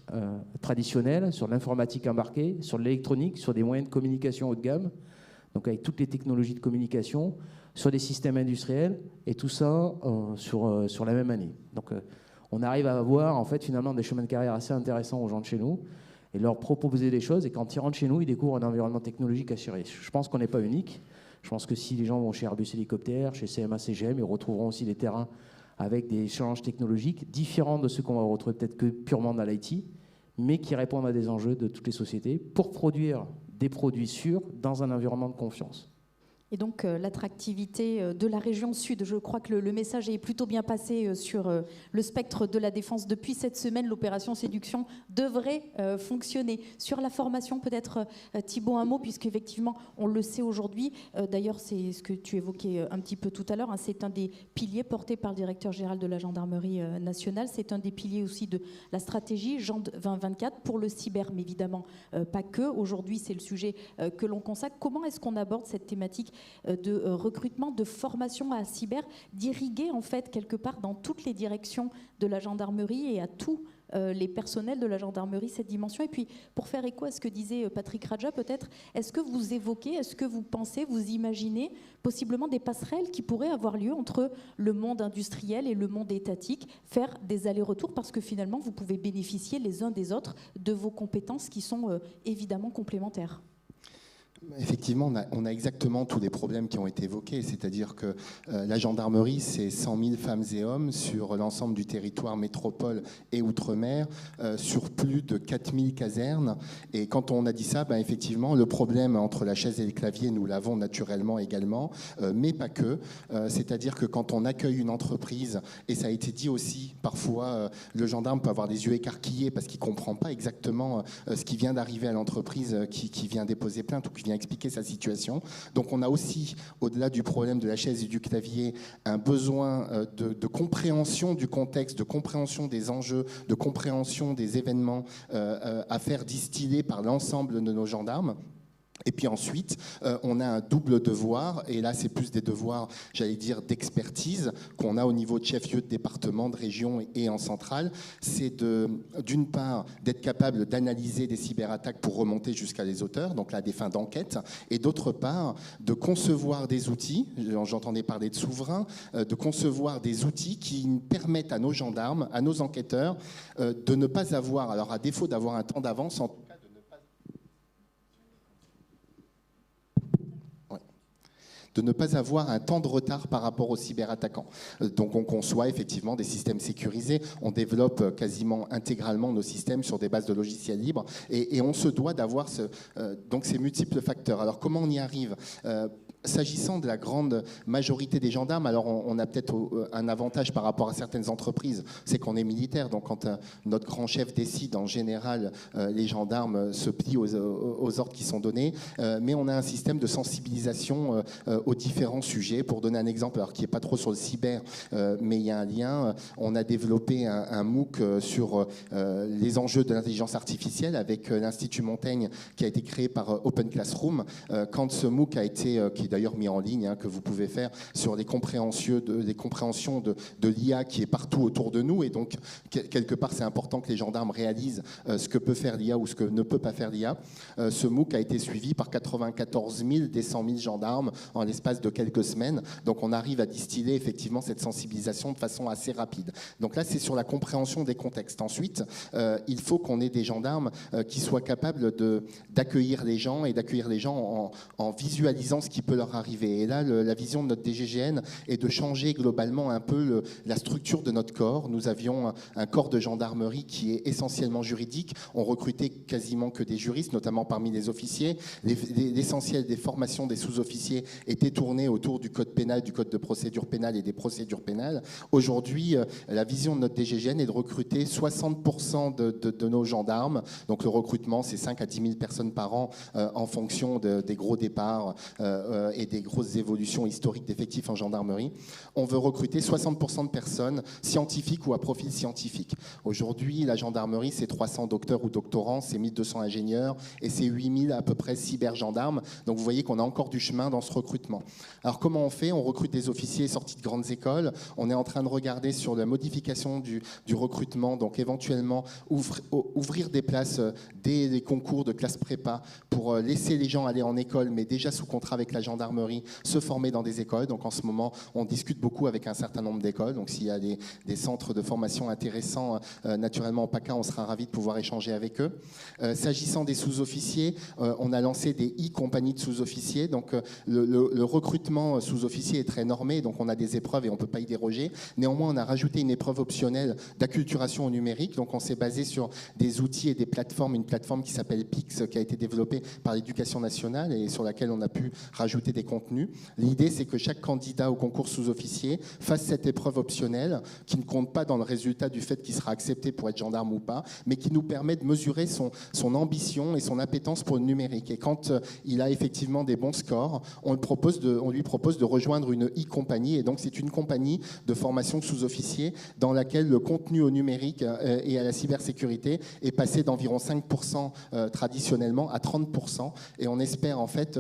traditionnelle, sur de l'informatique embarquée, sur de l'électronique, sur des moyens de communication haut de gamme, donc avec toutes les technologies de communication, sur des systèmes industriels, et tout ça sur la même année. Donc on arrive à avoir en fait finalement des chemins de carrière assez intéressants aux gens de chez nous, et leur proposer des choses. Et quand ils rentrent chez nous, ils découvrent un environnement technologique assuré. Je pense qu'on n'est pas unique. Je pense que si les gens vont chez Airbus Hélicoptère, chez CMA CGM, ils retrouveront aussi des terrains avec des challenges technologiques différents de ceux qu'on va retrouver peut-être que purement dans l'IT, mais qui répondent à des enjeux de toutes les sociétés pour produire des produits sûrs dans un environnement de confiance. Et donc l'attractivité de la région sud, je crois que le message est plutôt bien passé sur le spectre de la défense. Depuis cette semaine, l'opération Séduction devrait fonctionner. Sur la formation, peut-être Thibault, un mot, puisqu'effectivement, on le sait aujourd'hui. D'ailleurs, c'est ce que tu évoquais un petit peu tout à l'heure. Hein, c'est un des piliers portés par le directeur général de la gendarmerie nationale. C'est un des piliers aussi de la stratégie GEND 2024 pour le cyber, mais évidemment pas que. Aujourd'hui, c'est le sujet que l'on consacre. Comment est-ce qu'on aborde cette thématique de recrutement, de formation à cyber, d'irriguer en fait quelque part dans toutes les directions de la gendarmerie et à tous les personnels de la gendarmerie cette dimension? Et puis pour faire écho à ce que disait Patrick Raja, peut-être, est-ce que vous évoquez, est-ce que vous pensez, vous imaginez possiblement des passerelles qui pourraient avoir lieu entre le monde industriel et le monde étatique, faire des allers-retours, parce que finalement vous pouvez bénéficier les uns des autres de vos compétences qui sont évidemment complémentaires? Effectivement, on a exactement tous les problèmes qui ont été évoqués, c'est-à-dire que la gendarmerie, c'est 100 000 femmes et hommes sur l'ensemble du territoire métropole et outre-mer, sur plus de 4 000 casernes. Et quand on a dit ça, effectivement, le problème entre la chaise et le clavier, nous l'avons naturellement également, mais pas que. C'est-à-dire que quand on accueille une entreprise, et ça a été dit aussi, parfois, le gendarme peut avoir des yeux écarquillés parce qu'il ne comprend pas exactement ce qui vient d'arriver à l'entreprise qui vient déposer plainte ou qui vient expliquer sa situation. Donc on a aussi, au-delà du problème de la chaise et du clavier, un besoin de compréhension du contexte, de compréhension des enjeux, de compréhension des événements à faire distiller par l'ensemble de nos gendarmes. Et puis ensuite, on a un double devoir, et là c'est plus des devoirs, j'allais dire, d'expertise qu'on a au niveau de chef-lieu de département, de région et en centrale. C'est d'une part d'être capable d'analyser des cyberattaques pour remonter jusqu'à les auteurs, donc là à des fins d'enquête, et d'autre part de concevoir des outils, j'entendais parler de souverain, de concevoir des outils qui permettent à nos gendarmes, à nos enquêteurs, de ne pas avoir, alors à défaut d'avoir un temps d'avance, de ne pas avoir un temps de retard par rapport aux cyberattaquants. Donc on conçoit effectivement des systèmes sécurisés, on développe quasiment intégralement nos systèmes sur des bases de logiciels libres, et on se doit d'avoir donc ces multiples facteurs. Alors comment on y arrive ? S'agissant de la grande majorité des gendarmes, alors on a peut-être un avantage par rapport à certaines entreprises, c'est qu'on est militaire, donc quand notre grand chef décide, en général, les gendarmes se plient aux ordres qui sont donnés, mais on a un système de sensibilisation aux différents sujets. Pour donner un exemple, alors qui n'est pas trop sur le cyber, mais il y a un lien, on a développé un MOOC sur les enjeux de l'intelligence artificielle avec l'Institut Montaigne qui a été créé par Open Classroom. Quand ce MOOC a été, qui est d'ailleurs mis en ligne, que vous pouvez faire sur les compréhensions de l'IA qui est partout autour de nous, et donc quelque part c'est important que les gendarmes réalisent ce que peut faire l'IA ou ce que ne peut pas faire l'IA. Ce MOOC a été suivi par 94 000 des 100 000 gendarmes en l'espace de quelques semaines, donc on arrive à distiller effectivement cette sensibilisation de façon assez rapide. Donc là c'est sur la compréhension des contextes. Ensuite, il faut qu'on ait des gendarmes qui soient capables d'accueillir les gens, et d'accueillir les gens en visualisant ce qui peut leur arriver. Et là, la vision de notre DGGN est de changer globalement un peu la structure de notre corps. Nous avions un corps de gendarmerie qui est essentiellement juridique. On recrutait quasiment que des juristes, notamment parmi les officiers. L'essentiel des formations des sous-officiers était tourné autour du code pénal, du code de procédure pénale et des procédures pénales. Aujourd'hui, la vision de notre DGGN est de recruter 60% de nos gendarmes. Donc le recrutement, c'est 5 à 10 000 personnes par an en fonction des gros départs et des grosses évolutions historiques d'effectifs en gendarmerie. On veut recruter 60% de personnes scientifiques ou à profil scientifique. Aujourd'hui, la gendarmerie, c'est 300 docteurs ou doctorants, c'est 1200 ingénieurs et c'est 8000 à peu près cyber-gendarmes. Donc vous voyez qu'on a encore du chemin dans ce recrutement. Alors comment on fait ? On recrute des officiers sortis de grandes écoles. On est en train de regarder sur la modification du recrutement, donc éventuellement ouvrir des places dès les concours de classe prépa pour laisser les gens aller en école, mais déjà sous contrat avec la gendarmerie, gendarmerie se former dans des écoles. Donc en ce moment, on discute beaucoup avec un certain nombre d'écoles. Donc s'il y a des centres de formation intéressants, naturellement, en PACA, on sera ravis de pouvoir échanger avec eux. S'agissant des sous-officiers, on a lancé des e-compagnies de sous-officiers. Donc le recrutement sous-officier est très normé, donc on a des épreuves et on ne peut pas y déroger. Néanmoins, on a rajouté une épreuve optionnelle d'acculturation au numérique. Donc on s'est basé sur des outils et des plateformes, une plateforme qui s'appelle Pix, qui a été développée par l'Éducation nationale et sur laquelle on a pu rajouter des contenus. L'idée, c'est que chaque candidat au concours sous-officier fasse cette épreuve optionnelle qui ne compte pas dans le résultat du fait qu'il sera accepté pour être gendarme ou pas, mais qui nous permet de mesurer son ambition et son appétence pour le numérique. Et quand il a effectivement des bons scores, on lui propose de rejoindre une e-compagnie. Et donc, c'est une compagnie de formation sous-officier dans laquelle le contenu au numérique et à la cybersécurité est passé d'environ 5% traditionnellement à 30%. Et on espère, en fait,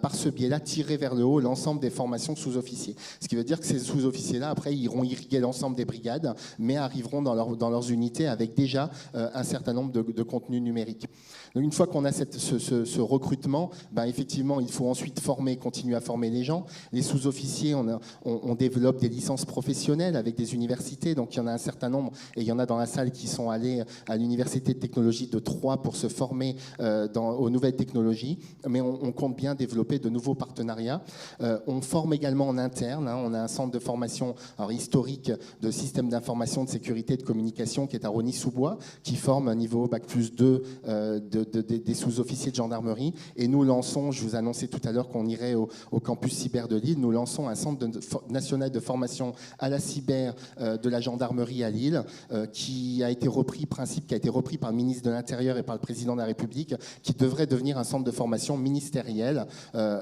par ce biais-là, tirer vers le haut l'ensemble des formations sous-officiers. Ce qui veut dire que ces sous-officiers-là, après, iront irriguer l'ensemble des brigades, mais arriveront dans leurs unités avec déjà un certain nombre de contenus numériques. Donc, une fois qu'on a ce recrutement, effectivement, il faut ensuite continuer à former les gens. Les sous-officiers, on développe des licences professionnelles avec des universités. Donc, il y en a un certain nombre, et il y en a dans la salle qui sont allés à l'Université de technologie de Troyes pour se former aux nouvelles technologies. Mais on compte bien développer de nouveaux partenariats. On forme également en interne. On a un centre de formation historique de systèmes d'information, de sécurité et de communication qui est à Rosny-sous-Bois, qui forme un niveau Bac+2 des sous-officiers de gendarmerie. Et nous lançons, je vous annonçais tout à l'heure qu'on irait au campus cyber de Lille, nous lançons un centre national de formation à la cyber de la gendarmerie à Lille, qui a été repris par le ministre de l'Intérieur et par le président de la République, qui devrait devenir un centre de formation ministériel.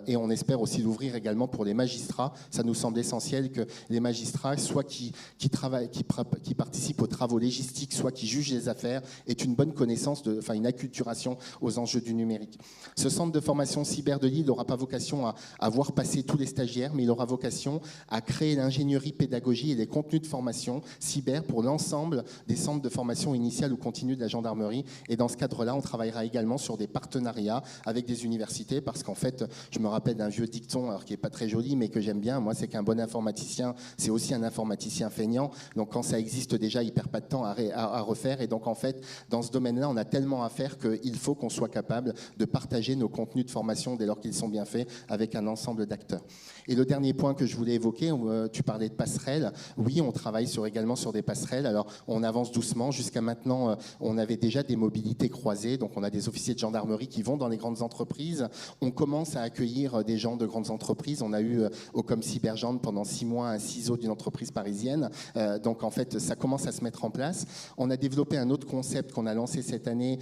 Et on espère aussi l'ouvrir également pour les magistrats. Ça nous semble essentiel que les magistrats, soit qui participent aux travaux légistiques, soit qui jugent les affaires, aient une bonne connaissance, une acculturation aux enjeux du numérique. Ce centre de formation cyber de Lille n'aura pas vocation à voir passer tous les stagiaires, mais il aura vocation à créer l'ingénierie pédagogie et les contenus de formation cyber pour l'ensemble des centres de formation initiale ou continue de la gendarmerie. Et dans ce cadre-là, on travaillera également sur des partenariats avec des universités, parce qu'en fait, je me rappelle d'un vieux dicton, alors qui n'est pas très joli, mais que j'aime bien, moi, c'est qu'un bon informaticien, c'est aussi un informaticien feignant. Donc quand ça existe déjà, il ne perd pas de temps à refaire. Et donc en fait, dans ce domaine-là, on a tellement à faire qu'il faut qu'on soit capable de partager nos contenus de formation dès lors qu'ils sont bien faits avec un ensemble d'acteurs. Et le dernier point que je voulais évoquer, tu parlais de passerelles. Oui, on travaille également sur des passerelles. Alors, on avance doucement. Jusqu'à maintenant, on avait déjà des mobilités croisées. Donc, on a des officiers de gendarmerie qui vont dans les grandes entreprises. On commence à accueillir des gens de grandes entreprises. On a eu au ComCyberGend pendant 6 mois un CISO d'une entreprise parisienne. Donc, en fait, ça commence à se mettre en place. On a développé un autre concept qu'on a lancé cette année,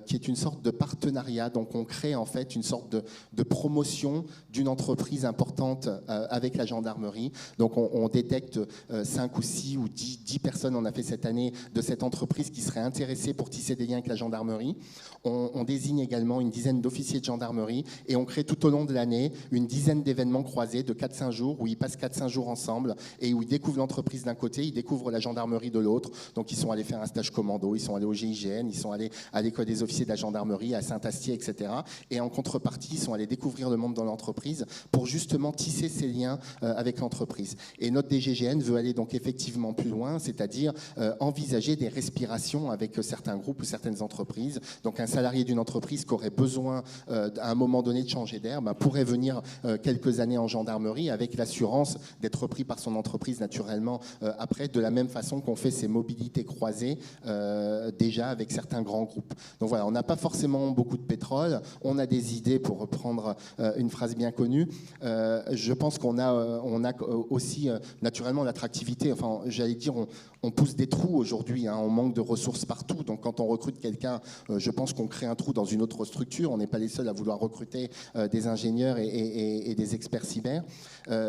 qui est une sorte de partenariat. Donc, on crée en fait une sorte de promotion d'une entreprise importante avec la gendarmerie. Donc, on détecte 5 ou 6 ou 10 personnes, on a fait cette année, de cette entreprise qui seraient intéressées pour tisser des liens avec la gendarmerie. On désigne également une dizaine d'officiers de gendarmerie et on crée tout au long de l'année une dizaine d'événements croisés de 4-5 jours où ils passent 4-5 jours ensemble et où ils découvrent l'entreprise d'un côté, ils découvrent la gendarmerie de l'autre. Donc, ils sont allés faire un stage commando, ils sont allés au GIGN, ils sont allés à l'école des officiers de la gendarmerie, à Saint-Astier, etc. Et en contrepartie, ils sont allés découvrir le monde dans l'entreprise pour justement tisser ces liens avec l'entreprise. Et notre DGGN veut aller donc effectivement plus loin, c'est-à-dire envisager des respirations avec certains groupes ou certaines entreprises. Donc un salarié d'une entreprise qui aurait besoin à un moment donné de changer d'air pourrait venir quelques années en gendarmerie avec l'assurance d'être repris par son entreprise naturellement après, de la même façon qu'on fait ces mobilités croisées déjà avec certains grands groupes. Donc voilà, on n'a pas forcément beaucoup de pétrole, on a des idées, pour reprendre une phrase bien connue. Je pense qu'on a aussi naturellement l'attractivité, enfin j'allais dire on pousse des trous aujourd'hui, on manque de ressources partout, donc quand on recrute quelqu'un, je pense qu'on crée un trou dans une autre structure, on n'est pas les seuls à vouloir recruter des ingénieurs et des experts cyber,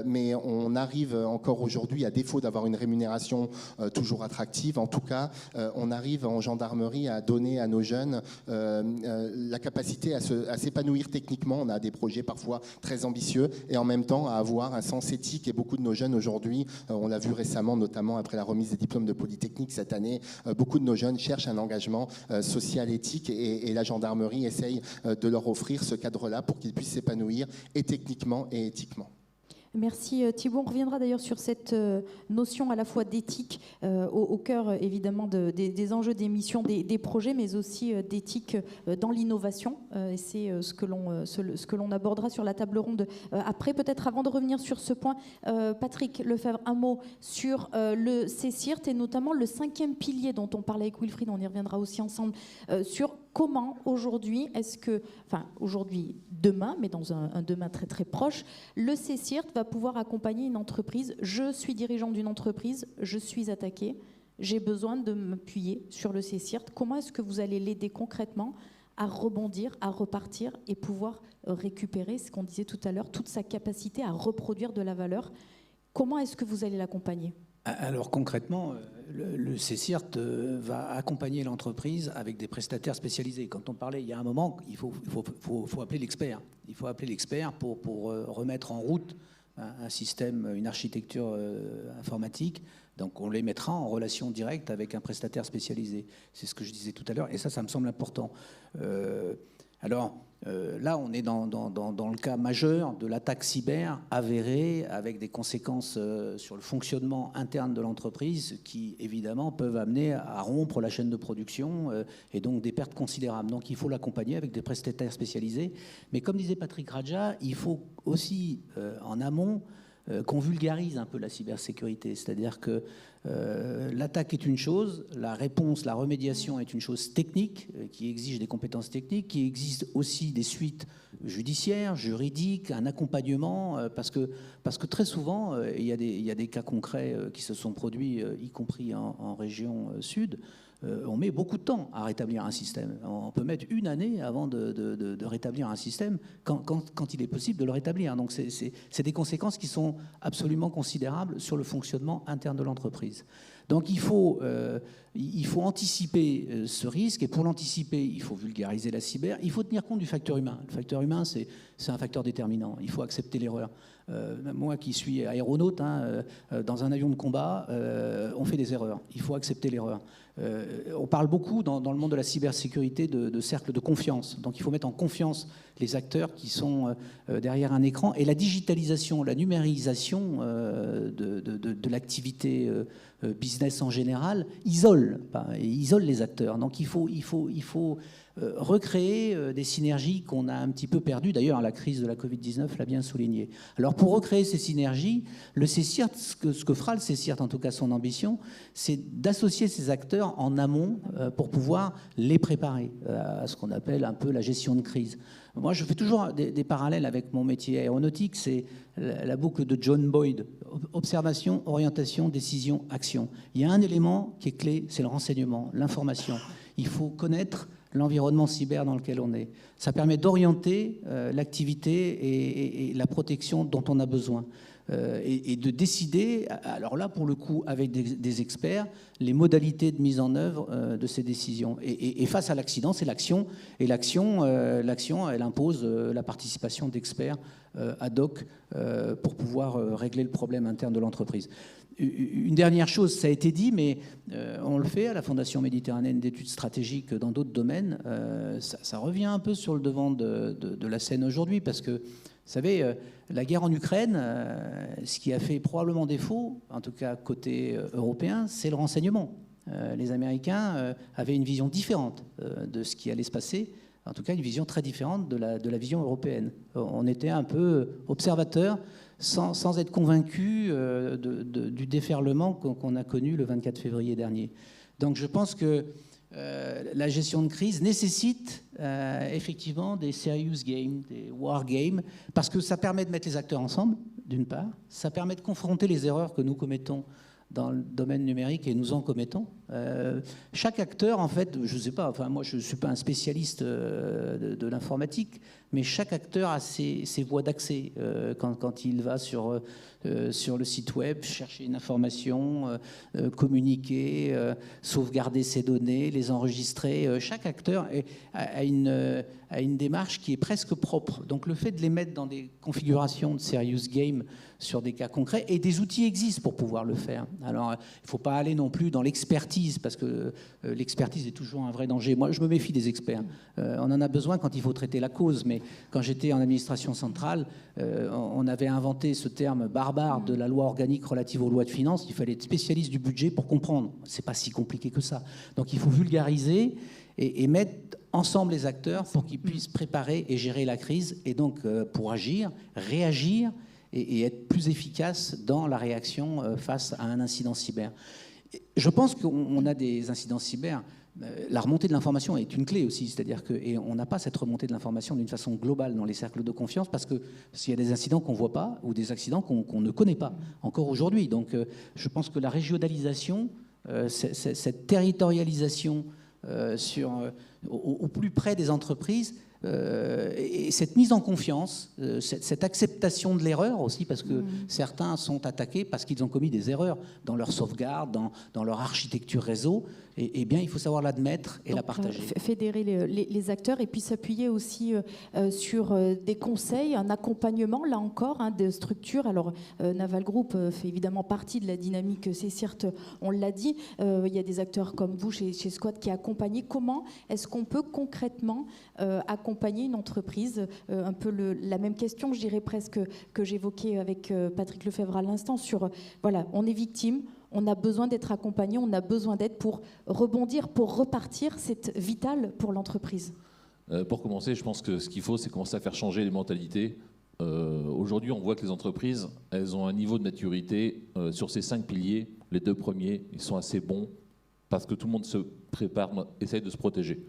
mais on arrive encore aujourd'hui, à défaut d'avoir une rémunération toujours attractive, en tout cas on arrive en gendarmerie à donner à nos jeunes la capacité à s'épanouir techniquement. On a des projets parfois très ambitieux et en même temps à avoir un sens éthique, et beaucoup de nos jeunes aujourd'hui, on l'a vu récemment notamment après la remise des diplômes de Polytechnique cette année, beaucoup de nos jeunes cherchent un engagement social, éthique, et la gendarmerie essaye de leur offrir ce cadre-là pour qu'ils puissent s'épanouir et techniquement et éthiquement. Merci Thibault. On reviendra d'ailleurs sur cette notion à la fois d'éthique au cœur évidemment des enjeux des missions, des projets, mais aussi d'éthique dans l'innovation. Et c'est ce que l'on abordera sur la table ronde après. Peut-être avant de revenir sur ce point, Patrick Lefebvre, un mot sur le CSIRT et notamment le 5e pilier dont on parlait avec Wilfried, on y reviendra aussi ensemble, sur comment aujourd'hui, aujourd'hui, demain, mais dans un demain très très proche, le CSIRT va pouvoir accompagner une entreprise. Je suis dirigeant d'une entreprise, je suis attaqué, j'ai besoin de m'appuyer sur le CSIRT. Comment est-ce que vous allez l'aider concrètement à rebondir, à repartir et pouvoir récupérer, ce qu'on disait tout à l'heure, toute sa capacité à reproduire de la valeur? Comment est-ce que vous allez l'accompagner? Alors concrètement, le CSIRT va accompagner l'entreprise avec des prestataires spécialisés. Quand on parlait il y a un moment, il faut appeler l'expert. Il faut appeler l'expert pour remettre en route un système, une architecture informatique. Donc on les mettra en relation directe avec un prestataire spécialisé. C'est ce que je disais tout à l'heure, et ça me semble important. Là, on est dans le cas majeur de l'attaque cyber avérée avec des conséquences sur le fonctionnement interne de l'entreprise qui, évidemment, peuvent amener à rompre la chaîne de production et donc des pertes considérables. Donc, il faut l'accompagner avec des prestataires spécialisés. Mais comme disait Patrick Raja, il faut aussi, en amont, qu'on vulgarise un peu la cybersécurité. C'est-à-dire que l'attaque est une chose, la réponse, la remédiation est une chose technique, qui exige des compétences techniques, qui exige aussi des suites judiciaires, juridiques, un accompagnement, parce que très souvent, il y a des cas concrets qui se sont produits, y compris en région sud. On met beaucoup de temps à rétablir un système. On peut mettre une année avant de rétablir un système quand il est possible de le rétablir. Donc c'est des conséquences qui sont absolument considérables sur le fonctionnement interne de l'entreprise. Donc il faut anticiper ce risque, et pour l'anticiper, il faut vulgariser la cyber. Il faut tenir compte du facteur humain. Le facteur humain, c'est un facteur déterminant. Il faut accepter l'erreur. Moi qui suis aéronaute, dans un avion de combat, on fait des erreurs. Il faut accepter l'erreur. On parle beaucoup dans le monde de la cybersécurité de cercle de confiance. Donc il faut mettre en confiance les acteurs qui sont derrière un écran. Et la digitalisation, la numérisation de l'activité business en général isole les acteurs. Donc il faut recréer des synergies qu'on a un petit peu perdues. D'ailleurs, la crise de la Covid-19 l'a bien souligné. Alors, pour recréer ces synergies, le CSIRT, ce que fera le CSIRT, en tout cas son ambition, c'est d'associer ces acteurs en amont pour pouvoir les préparer à ce qu'on appelle un peu la gestion de crise. Moi, je fais toujours des parallèles avec mon métier aéronautique. C'est la boucle de John Boyd. Observation, orientation, décision, action. Il y a un élément qui est clé, c'est le renseignement, l'information. Il faut connaître l'environnement cyber dans lequel on est. Ça permet d'orienter l'activité et la protection dont on a besoin. Et de décider, alors là pour le coup avec des experts, les modalités de mise en œuvre de ces décisions. Et face à l'accident, c'est l'action. Et l'action, elle impose la participation d'experts ad hoc pour pouvoir régler le problème interne de l'entreprise. Une dernière chose, ça a été dit, mais on le fait à la Fondation méditerranéenne d'études stratégiques dans d'autres domaines. Ça revient un peu sur le devant de la scène aujourd'hui, parce que, vous savez, la guerre en Ukraine, ce qui a fait probablement défaut, en tout cas côté européen, c'est le renseignement. Les Américains avaient une vision différente de ce qui allait se passer, en tout cas une vision très différente de la vision européenne. On était un peu observateurs, sans être convaincus du déferlement qu'on a connu le 24 février dernier. Donc je pense que la gestion de crise nécessite effectivement des serious games, des war games, parce que ça permet de mettre les acteurs ensemble, d'une part, ça permet de confronter les erreurs que nous commettons dans le domaine numérique, et nous en commettons. Chaque acteur, en fait, je ne sais pas, enfin, moi je ne suis pas un spécialiste de l'informatique, mais chaque acteur a ses voies d'accès quand il va sur le site web, chercher une information, communiquer, sauvegarder ses données, les enregistrer. Chaque acteur a une démarche qui est presque propre. Donc le fait de les mettre dans des configurations de serious game sur des cas concrets, et des outils existent pour pouvoir le faire. Alors il ne faut pas aller non plus dans l'expertise, parce que l'expertise est toujours un vrai danger. Moi je me méfie des experts. On en a besoin quand il faut traiter la cause, mais quand j'étais en administration centrale, on avait inventé ce terme barbare de la loi organique relative aux lois de finances. Il fallait être spécialiste du budget pour comprendre. C'est pas si compliqué que ça. Donc il faut vulgariser et mettre ensemble les acteurs pour qu'ils puissent préparer et gérer la crise, et donc pour agir, réagir et être plus efficace dans la réaction face à un incident cyber. Je pense qu'on a des incidents cyber. La remontée de l'information est une clé aussi, c'est-à-dire qu'on n'a pas cette remontée de l'information d'une façon globale dans les cercles de confiance parce qu'il y a des incidents qu'on ne voit pas ou des accidents qu'on ne connaît pas encore aujourd'hui. Donc je pense que la régionalisation, cette territorialisation au plus près des entreprises, et cette mise en confiance, cette acceptation de l'erreur aussi, parce que certains sont attaqués parce qu'ils ont commis des erreurs dans leur sauvegarde, dans leur architecture réseau, et bien il faut savoir l'admettre et la partager. Fédérer les acteurs et puis s'appuyer aussi sur des conseils, un accompagnement, là encore, de structures. Alors Naval Group fait évidemment partie de la dynamique CSIRT, on l'a dit. Il y a des acteurs comme vous chez Squad qui accompagnent. Comment est-ce qu'on peut concrètement accompagner une entreprise, un peu la même question, je dirais presque, que j'évoquais avec Patrick Lefebvre à l'instant, sur, voilà, on est victime, on a besoin d'être accompagné, on a besoin d'aide pour rebondir, pour repartir, c'est vital pour l'entreprise. Pour commencer, je pense que ce qu'il faut, c'est commencer à faire changer les mentalités. Aujourd'hui, on voit que les entreprises, elles ont un niveau de maturité sur ces 5 piliers. Les 2 premiers, ils sont assez bons parce que tout le monde se prépare, essaye de se protéger.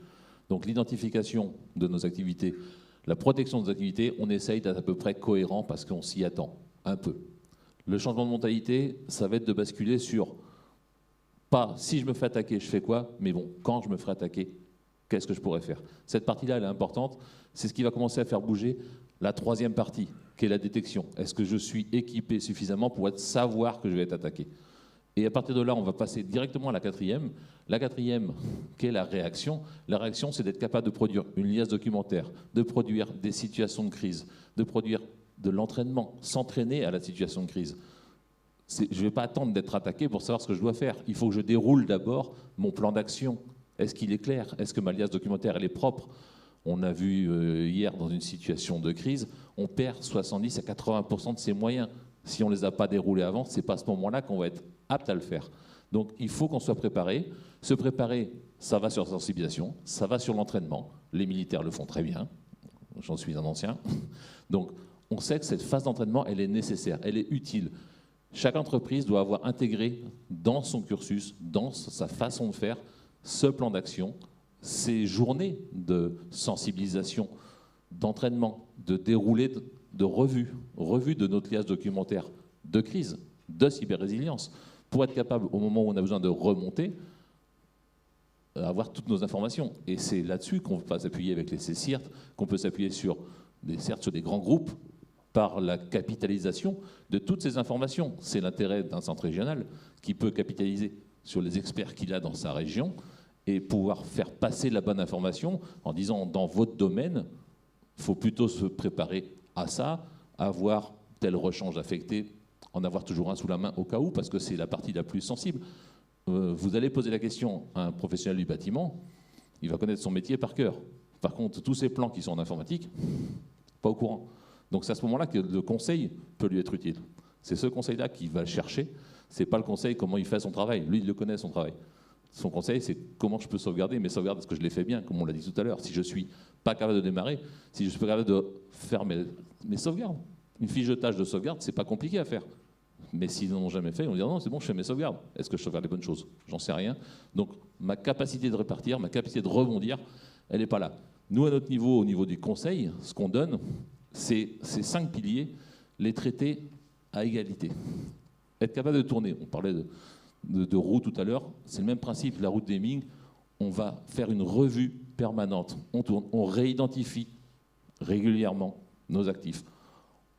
Donc l'identification de nos activités, la protection de nos activités, on essaye d'être à peu près cohérent parce qu'on s'y attend un peu. Le changement de mentalité, ça va être de basculer sur pas si je me fais attaquer, je fais quoi, mais bon, quand je me ferai attaquer, qu'est-ce que je pourrais faire? Cette partie-là, elle est importante. C'est ce qui va commencer à faire bouger la 3e partie, qui est la détection. Est-ce que je suis équipé suffisamment pour savoir que je vais être attaqué? Et à partir de là, on va passer directement à la 4e. La 4e, qui est la réaction. La réaction, c'est d'être capable de produire une liasse documentaire, de produire des situations de crise, de produire de l'entraînement, s'entraîner à la situation de crise. Je ne vais pas attendre d'être attaqué pour savoir ce que je dois faire. Il faut que je déroule d'abord mon plan d'action. Est-ce qu'il est clair? Est-ce que ma liasse documentaire, elle est propre? On a vu hier, dans une situation de crise, on perd 70 à 80% de ses moyens. Si on ne les a pas déroulés avant, ce n'est pas à ce moment-là qu'on va être apte à le faire. Donc il faut qu'on soit préparé. Se préparer, ça va sur la sensibilisation, ça va sur l'entraînement. Les militaires le font très bien. J'en suis un ancien. Donc on sait que cette phase d'entraînement, elle est nécessaire, elle est utile. Chaque entreprise doit avoir intégré dans son cursus, dans sa façon de faire, ce plan d'action, ces journées de sensibilisation, d'entraînement, de déroulé, de revue de notre liasse documentaire de crise, de cyber-résilience, pour être capable, au moment où on a besoin de remonter, avoir toutes nos informations. Et c'est là-dessus qu'on peut s'appuyer avec les CSIRT, qu'on peut s'appuyer sur des grands groupes, par la capitalisation de toutes ces informations. C'est l'intérêt d'un centre régional qui peut capitaliser sur les experts qu'il a dans sa région et pouvoir faire passer la bonne information en disant, dans votre domaine, il faut plutôt se préparer à ça, avoir tel rechange affecté, en avoir toujours un sous la main au cas où, parce que c'est la partie la plus sensible. Vous allez poser la question à un professionnel du bâtiment, il va connaître son métier par cœur. Par contre, tous ces plans qui sont en informatique, pas au courant. Donc c'est à ce moment-là que le conseil peut lui être utile. C'est ce conseil-là qu'il va le chercher. C'est pas le conseil comment il fait son travail. Lui, il le connaît, son travail. Son conseil, c'est comment je peux sauvegarder mes sauvegardes, est-ce que je les fais bien, comme on l'a dit tout à l'heure. Si je suis pas capable de démarrer, si je suis pas capable de faire mes sauvegardes. Une fiche de tâche de sauvegarde, c'est pas compliqué à faire. Mais s'ils n'en ont jamais fait, ils vont dire non, c'est bon, je fais mes sauvegardes. Est-ce que je sauvegarde les bonnes choses? J'en sais rien. Donc ma capacité de répartir, ma capacité de rebondir, elle n'est pas là. Nous, à notre niveau, au niveau du conseil, ce qu'on donne, c'est ces 5 piliers, les traiter à égalité. Être capable de tourner. On parlait de roue tout à l'heure, c'est le même principe. La route d'Heming, on va faire une revue permanente. On tourne, on réidentifie régulièrement nos actifs.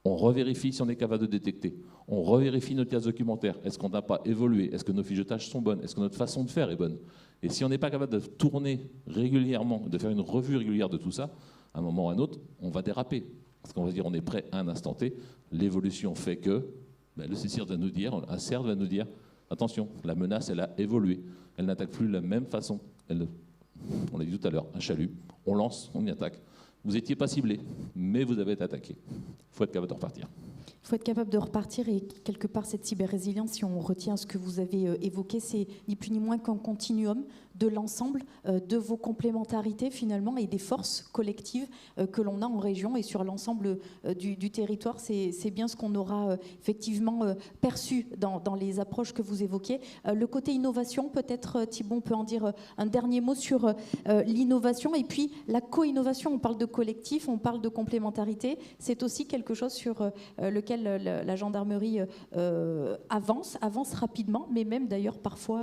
On revérifie si on est capable de détecter. On revérifie notre liasse documentaire. Est-ce qu'on n'a pas évolué? Est-ce que nos fiches de tâches sont bonnes? Est-ce que notre façon de faire est bonne? Et si on n'est pas capable de tourner régulièrement, de faire une revue régulière de tout ça, à un moment ou à un autre, on va déraper. Parce qu'on va se dire on est prêt à un instant T. L'évolution fait que le CSIRT va nous dire, un CERT va nous dire, attention, la menace, elle a évolué. Elle n'attaque plus de la même façon. On l'a dit tout à l'heure, un chalut, on lance, on y attaque. Vous n'étiez pas ciblé, mais vous avez été attaqué. Il faut être capable de repartir. Il faut être capable de repartir et quelque part cette cyber-résilience, si on retient ce que vous avez évoqué, c'est ni plus ni moins qu'un continuum de l'ensemble de vos complémentarités finalement et des forces collectives que l'on a en région et sur l'ensemble du territoire. C'est bien ce qu'on aura effectivement perçu dans les approches que vous évoquiez. Le côté innovation, peut-être Thibault, on peut en dire un dernier mot sur l'innovation et puis la co-innovation. On parle de collectif, on parle de complémentarité. C'est aussi quelque chose sur lequel la gendarmerie avance rapidement, mais même d'ailleurs parfois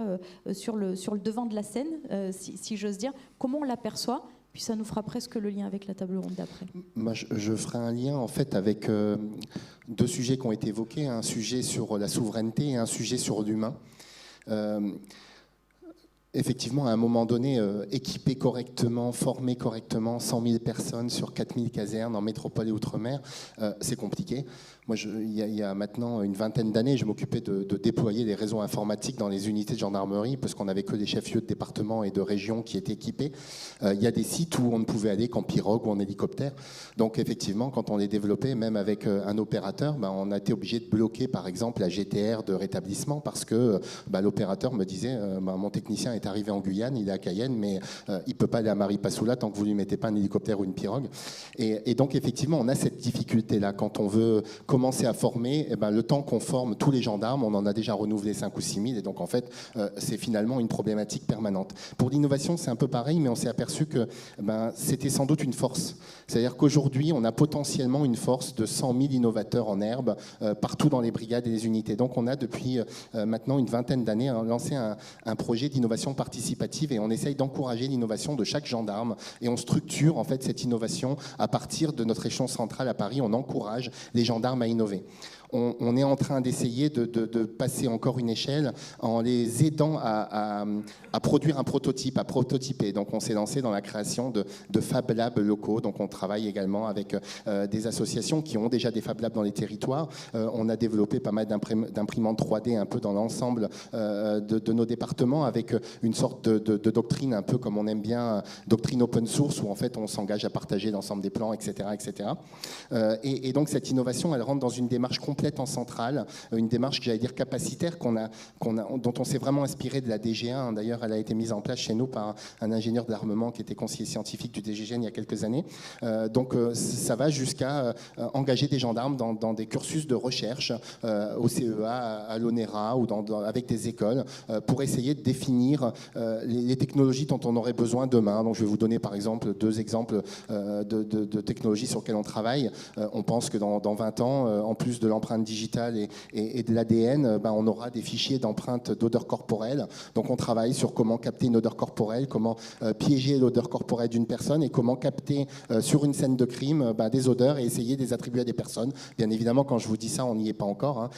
sur le devant de la scène, si j'ose dire. Comment on l'aperçoit ? Puis ça nous fera presque le lien avec la table ronde d'après. Moi, je ferai un lien en fait avec deux sujets qui ont été évoqués, un sujet sur la souveraineté et un sujet sur l'humain. Effectivement, à un moment donné, équiper correctement, former correctement 100 000 personnes sur 4 000 casernes en métropole et outre-mer, c'est compliqué. Moi, il y a maintenant une vingtaine d'années, je m'occupais de déployer les réseaux informatiques dans les unités de gendarmerie parce qu'on n'avait que des chefs-lieux de département et de régions qui étaient équipés. Il y a des sites où on ne pouvait aller qu'en pirogue ou en hélicoptère. Donc, effectivement, quand on les développait, même avec un opérateur, on a été obligé de bloquer, par exemple, la GTR de rétablissement parce que l'opérateur me disait mon technicien est arrivé en Guyane, il est à Cayenne, mais il ne peut pas aller à Maripasoula tant que vous ne lui mettez pas un hélicoptère ou une pirogue. Et donc, effectivement, on a cette difficulté-là. Quand on veut commencer à former, le temps qu'on forme tous les gendarmes, on en a déjà renouvelé 5 ou 6 000, et donc en fait, c'est finalement une problématique permanente. Pour l'innovation, c'est un peu pareil, mais on s'est aperçu que c'était sans doute une force. C'est-à-dire qu'aujourd'hui, on a potentiellement une force de 100 000 innovateurs en herbe partout dans les brigades et les unités. Donc on a depuis maintenant une vingtaine d'années lancé un projet d'innovation participative et on essaye d'encourager l'innovation de chaque gendarme et on structure en fait cette innovation à partir de notre échelon central à Paris. On encourage les gendarmes à innover. On est en train d'essayer de passer encore une échelle en les aidant à produire un prototype, à prototyper. Donc on s'est lancé dans la création de Fab Labs locaux. Donc on travaille également avec des associations qui ont déjà des Fab Labs dans les territoires. On a développé pas mal d'imprimantes 3D un peu dans l'ensemble de nos départements avec une sorte de doctrine un peu comme on aime bien, doctrine open source où en fait on s'engage à partager l'ensemble des plans, etc. etc. Et donc cette innovation, elle rentre dans une démarche complète en centrale, une démarche que j'allais dire capacitaire dont on s'est vraiment inspiré de la DG1. D'ailleurs, elle a été mise en place chez nous par un ingénieur de l'armement qui était conseiller scientifique du DGGN il y a quelques années. Donc ça va jusqu'à engager des gendarmes dans des cursus de recherche au CEA, à l'ONERA ou avec des écoles pour essayer de définir les technologies dont on aurait besoin demain. Donc je vais vous donner par exemple 2 exemples de technologies sur lesquelles on travaille. On pense que dans 20 ans, en plus de l'empreinte digitale et de l'ADN, on aura des fichiers d'empreintes d'odeur corporelle. Donc on travaille sur comment capter une odeur corporelle, comment piéger l'odeur corporelle d'une personne et comment capter sur une scène de crime des odeurs et essayer de les attribuer à des personnes. Bien évidemment, quand je vous dis ça, on n'y est pas encore.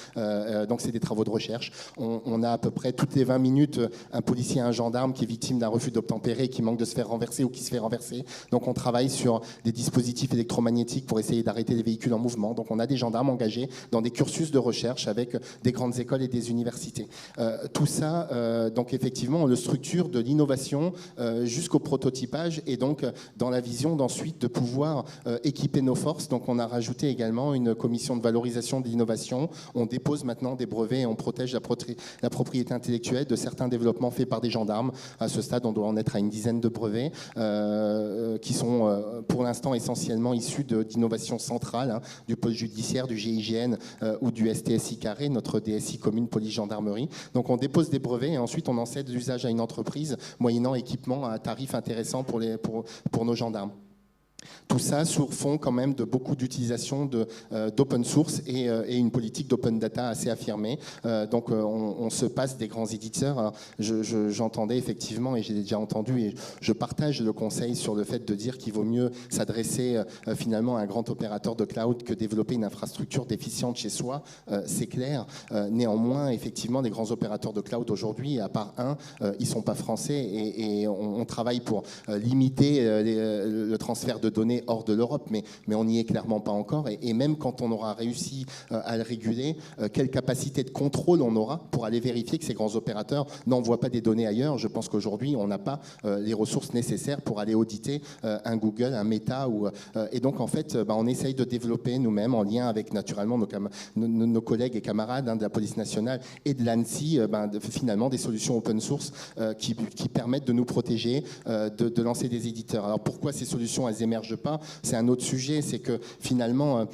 Donc c'est des travaux de recherche. On a à peu près toutes les 20 minutes un policier, un gendarme qui est victime d'un refus d'obtempérer, qui manque de se faire renverser ou qui se fait renverser. Donc on travaille sur des dispositifs électromagnétiques pour essayer d'arrêter les véhicules en mouvement. Donc on a des gendarmes engagés dans des cursus de recherche avec des grandes écoles et des universités. Tout ça, donc effectivement, on le structure de l'innovation jusqu'au prototypage et donc dans la vision d'ensuite de pouvoir équiper nos forces. Donc on a rajouté également une commission de valorisation de l'innovation. On dépose maintenant des brevets et on protège la propriété intellectuelle de certains développements faits par des gendarmes. À ce stade, on doit en être à une dizaine de brevets qui sont pour l'instant essentiellement issus d'innovations centrales, du pôle judiciaire, du GIGN ou du STSI carré, notre DSI commune police-gendarmerie. Donc on dépose des brevets et ensuite on en cède l'usage à une entreprise moyennant équipement à un tarif intéressant pour nos gendarmes. Tout ça sur fond quand même de beaucoup d'utilisation d'open source et une politique d'open data assez affirmée. Donc on se passe des grands éditeurs. Alors, j'entendais effectivement, et j'ai déjà entendu, et je partage le conseil sur le fait de dire qu'il vaut mieux s'adresser finalement à un grand opérateur de cloud que développer une infrastructure déficiente chez soi. C'est clair. Néanmoins, effectivement, les grands opérateurs de cloud aujourd'hui, à part un, ils ne sont pas français et on travaille pour limiter le transfert de données hors de l'Europe, mais on n'y est clairement pas encore. Et même quand on aura réussi à le réguler, quelle capacité de contrôle on aura pour aller vérifier que ces grands opérateurs n'envoient pas des données ailleurs? Je pense qu'aujourd'hui, on n'a pas les ressources nécessaires pour aller auditer un Google, un Meta. Et donc, en fait, on essaye de développer nous-mêmes, en lien avec naturellement nos collègues et camarades de la police nationale et de l'ANSSI, finalement des solutions open source qui permettent de nous protéger, de lancer des éditeurs. Alors pourquoi ces solutions, elles émergent pas? C'est un autre sujet, c'est que finalement,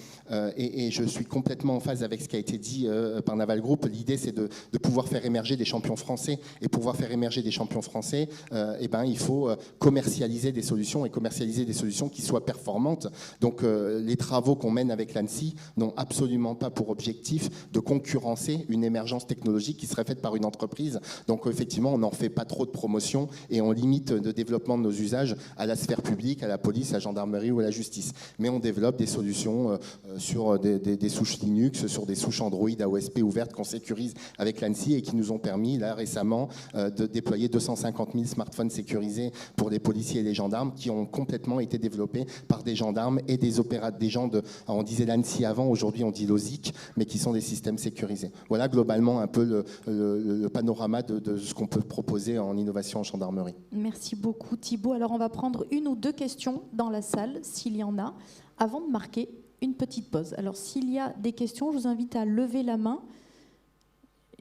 et je suis complètement en phase avec ce qui a été dit par Naval Group, l'idée c'est de pouvoir faire émerger des champions français. Et pour pouvoir faire émerger des champions français, il faut commercialiser des solutions et commercialiser des solutions qui soient performantes. Donc les travaux qu'on mène avec l'ANSSI n'ont absolument pas pour objectif de concurrencer une émergence technologique qui serait faite par une entreprise. Donc effectivement, on n'en fait pas trop de promotion et on limite le développement de nos usages à la sphère publique, à la police, à la gendarmerie ou à la justice. Mais on développe des solutions sur des souches Linux, sur des souches Android AOSP ouvertes qu'on sécurise avec l'ANSSI et qui nous ont permis là récemment de déployer 250 000 smartphones sécurisés pour les policiers et les gendarmes qui ont complètement été développés par des gendarmes et des gens on disait l'ANSSI avant, aujourd'hui on dit l'OSIC, mais qui sont des systèmes sécurisés. Voilà globalement un peu le panorama de ce qu'on peut proposer en innovation en gendarmerie. Merci beaucoup Thibaut. Alors on va prendre une ou deux questions dans la salle, s'il y en a, avant de marquer une petite pause. Alors s'il y a des questions, je vous invite à lever la main.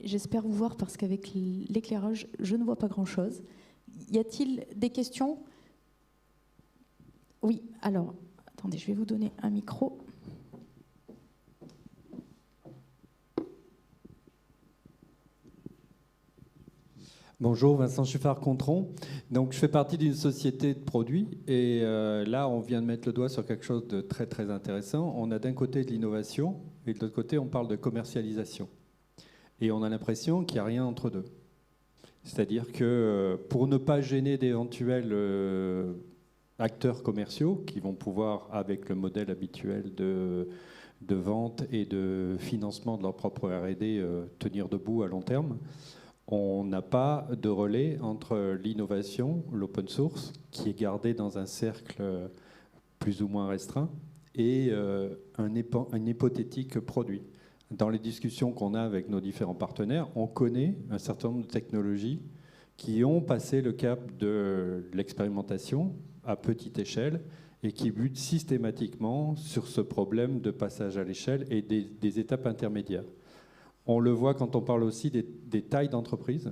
J'espère vous voir parce qu'avec l'éclairage, je ne vois pas grand-chose. Y a-t-il des questions? Oui, alors, attendez, je vais vous donner un micro. Bonjour, Vincent Chuffard-Contron. Donc, je fais partie d'une société de produits et là, on vient de mettre le doigt sur quelque chose de très, très intéressant. On a d'un côté de l'innovation et de l'autre côté, on parle de commercialisation. Et on a l'impression qu'il n'y a rien entre deux. C'est-à-dire que pour ne pas gêner d'éventuels acteurs commerciaux qui vont pouvoir, avec le modèle habituel de vente et de financement de leur propre R&D, tenir debout à long terme, on n'a pas de relais entre l'innovation, l'open source, qui est gardé dans un cercle plus ou moins restreint, et un hypothétique produit. Dans les discussions qu'on a avec nos différents partenaires, on connaît un certain nombre de technologies qui ont passé le cap de l'expérimentation à petite échelle et qui butent systématiquement sur ce problème de passage à l'échelle et des étapes intermédiaires. On le voit quand on parle aussi des tailles d'entreprises.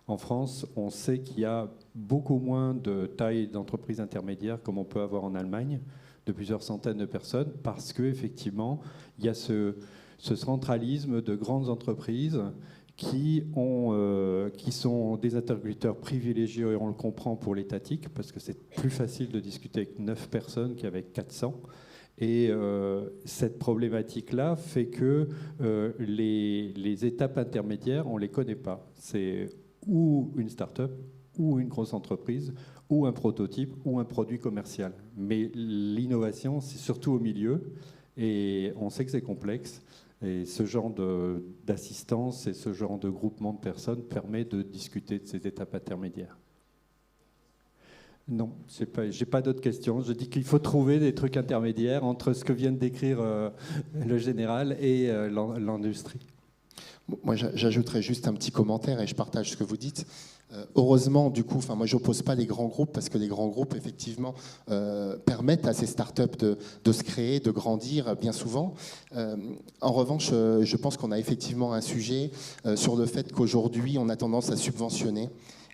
En France, on sait qu'il y a beaucoup moins de tailles d'entreprises intermédiaires comme on peut avoir en Allemagne, de plusieurs centaines de personnes, parce qu'effectivement, il y a ce centralisme de grandes entreprises qui sont des interlocuteurs privilégiés, et on le comprend pour l'étatique, parce que c'est plus facile de discuter avec 9 personnes qu'avec 400. Et cette problématique-là fait que les étapes intermédiaires, on ne les connaît pas. C'est ou une start-up, ou une grosse entreprise, ou un prototype, ou un produit commercial. Mais l'innovation, c'est surtout au milieu, et on sait que c'est complexe. Et ce genre d'assistance et ce genre de groupement de personnes permet de discuter de ces étapes intermédiaires. Non, je n'ai pas d'autres questions. Je dis qu'il faut trouver des trucs intermédiaires entre ce que vient de décrire le général et l'industrie. Moi, j'ajouterais juste un petit commentaire et je partage ce que vous dites. Heureusement, du coup, moi, je n'oppose pas les grands groupes parce que les grands groupes, effectivement, permettent à ces startups de se créer, de grandir bien souvent. En revanche, je pense qu'on a effectivement un sujet sur le fait qu'aujourd'hui, on a tendance à subventionner.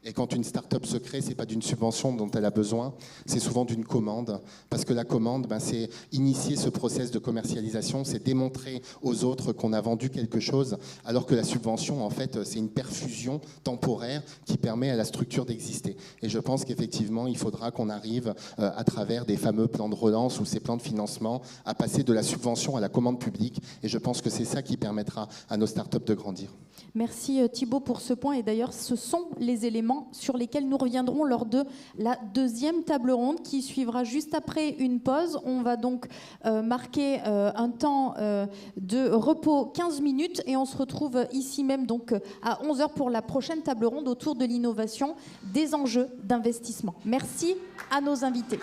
Et quand une start-up se crée, ce n'est pas d'une subvention dont elle a besoin, c'est souvent d'une commande. Parce que la commande, c'est initier ce process de commercialisation, c'est démontrer aux autres qu'on a vendu quelque chose, alors que la subvention, en fait, c'est une perfusion temporaire qui permet à la structure d'exister. Et je pense qu'effectivement, il faudra qu'on arrive, à travers des fameux plans de relance ou ces plans de financement, à passer de la subvention à la commande publique. Et je pense que c'est ça qui permettra à nos start-up de grandir. Merci Thibaut pour ce point. Et d'ailleurs, ce sont les éléments sur lesquels nous reviendrons lors de la deuxième table ronde qui suivra juste après une pause. On va donc marquer un temps de repos 15 minutes et on se retrouve ici même donc à 11h pour la prochaine table ronde autour de l'innovation, des enjeux d'investissement. Merci à nos invités.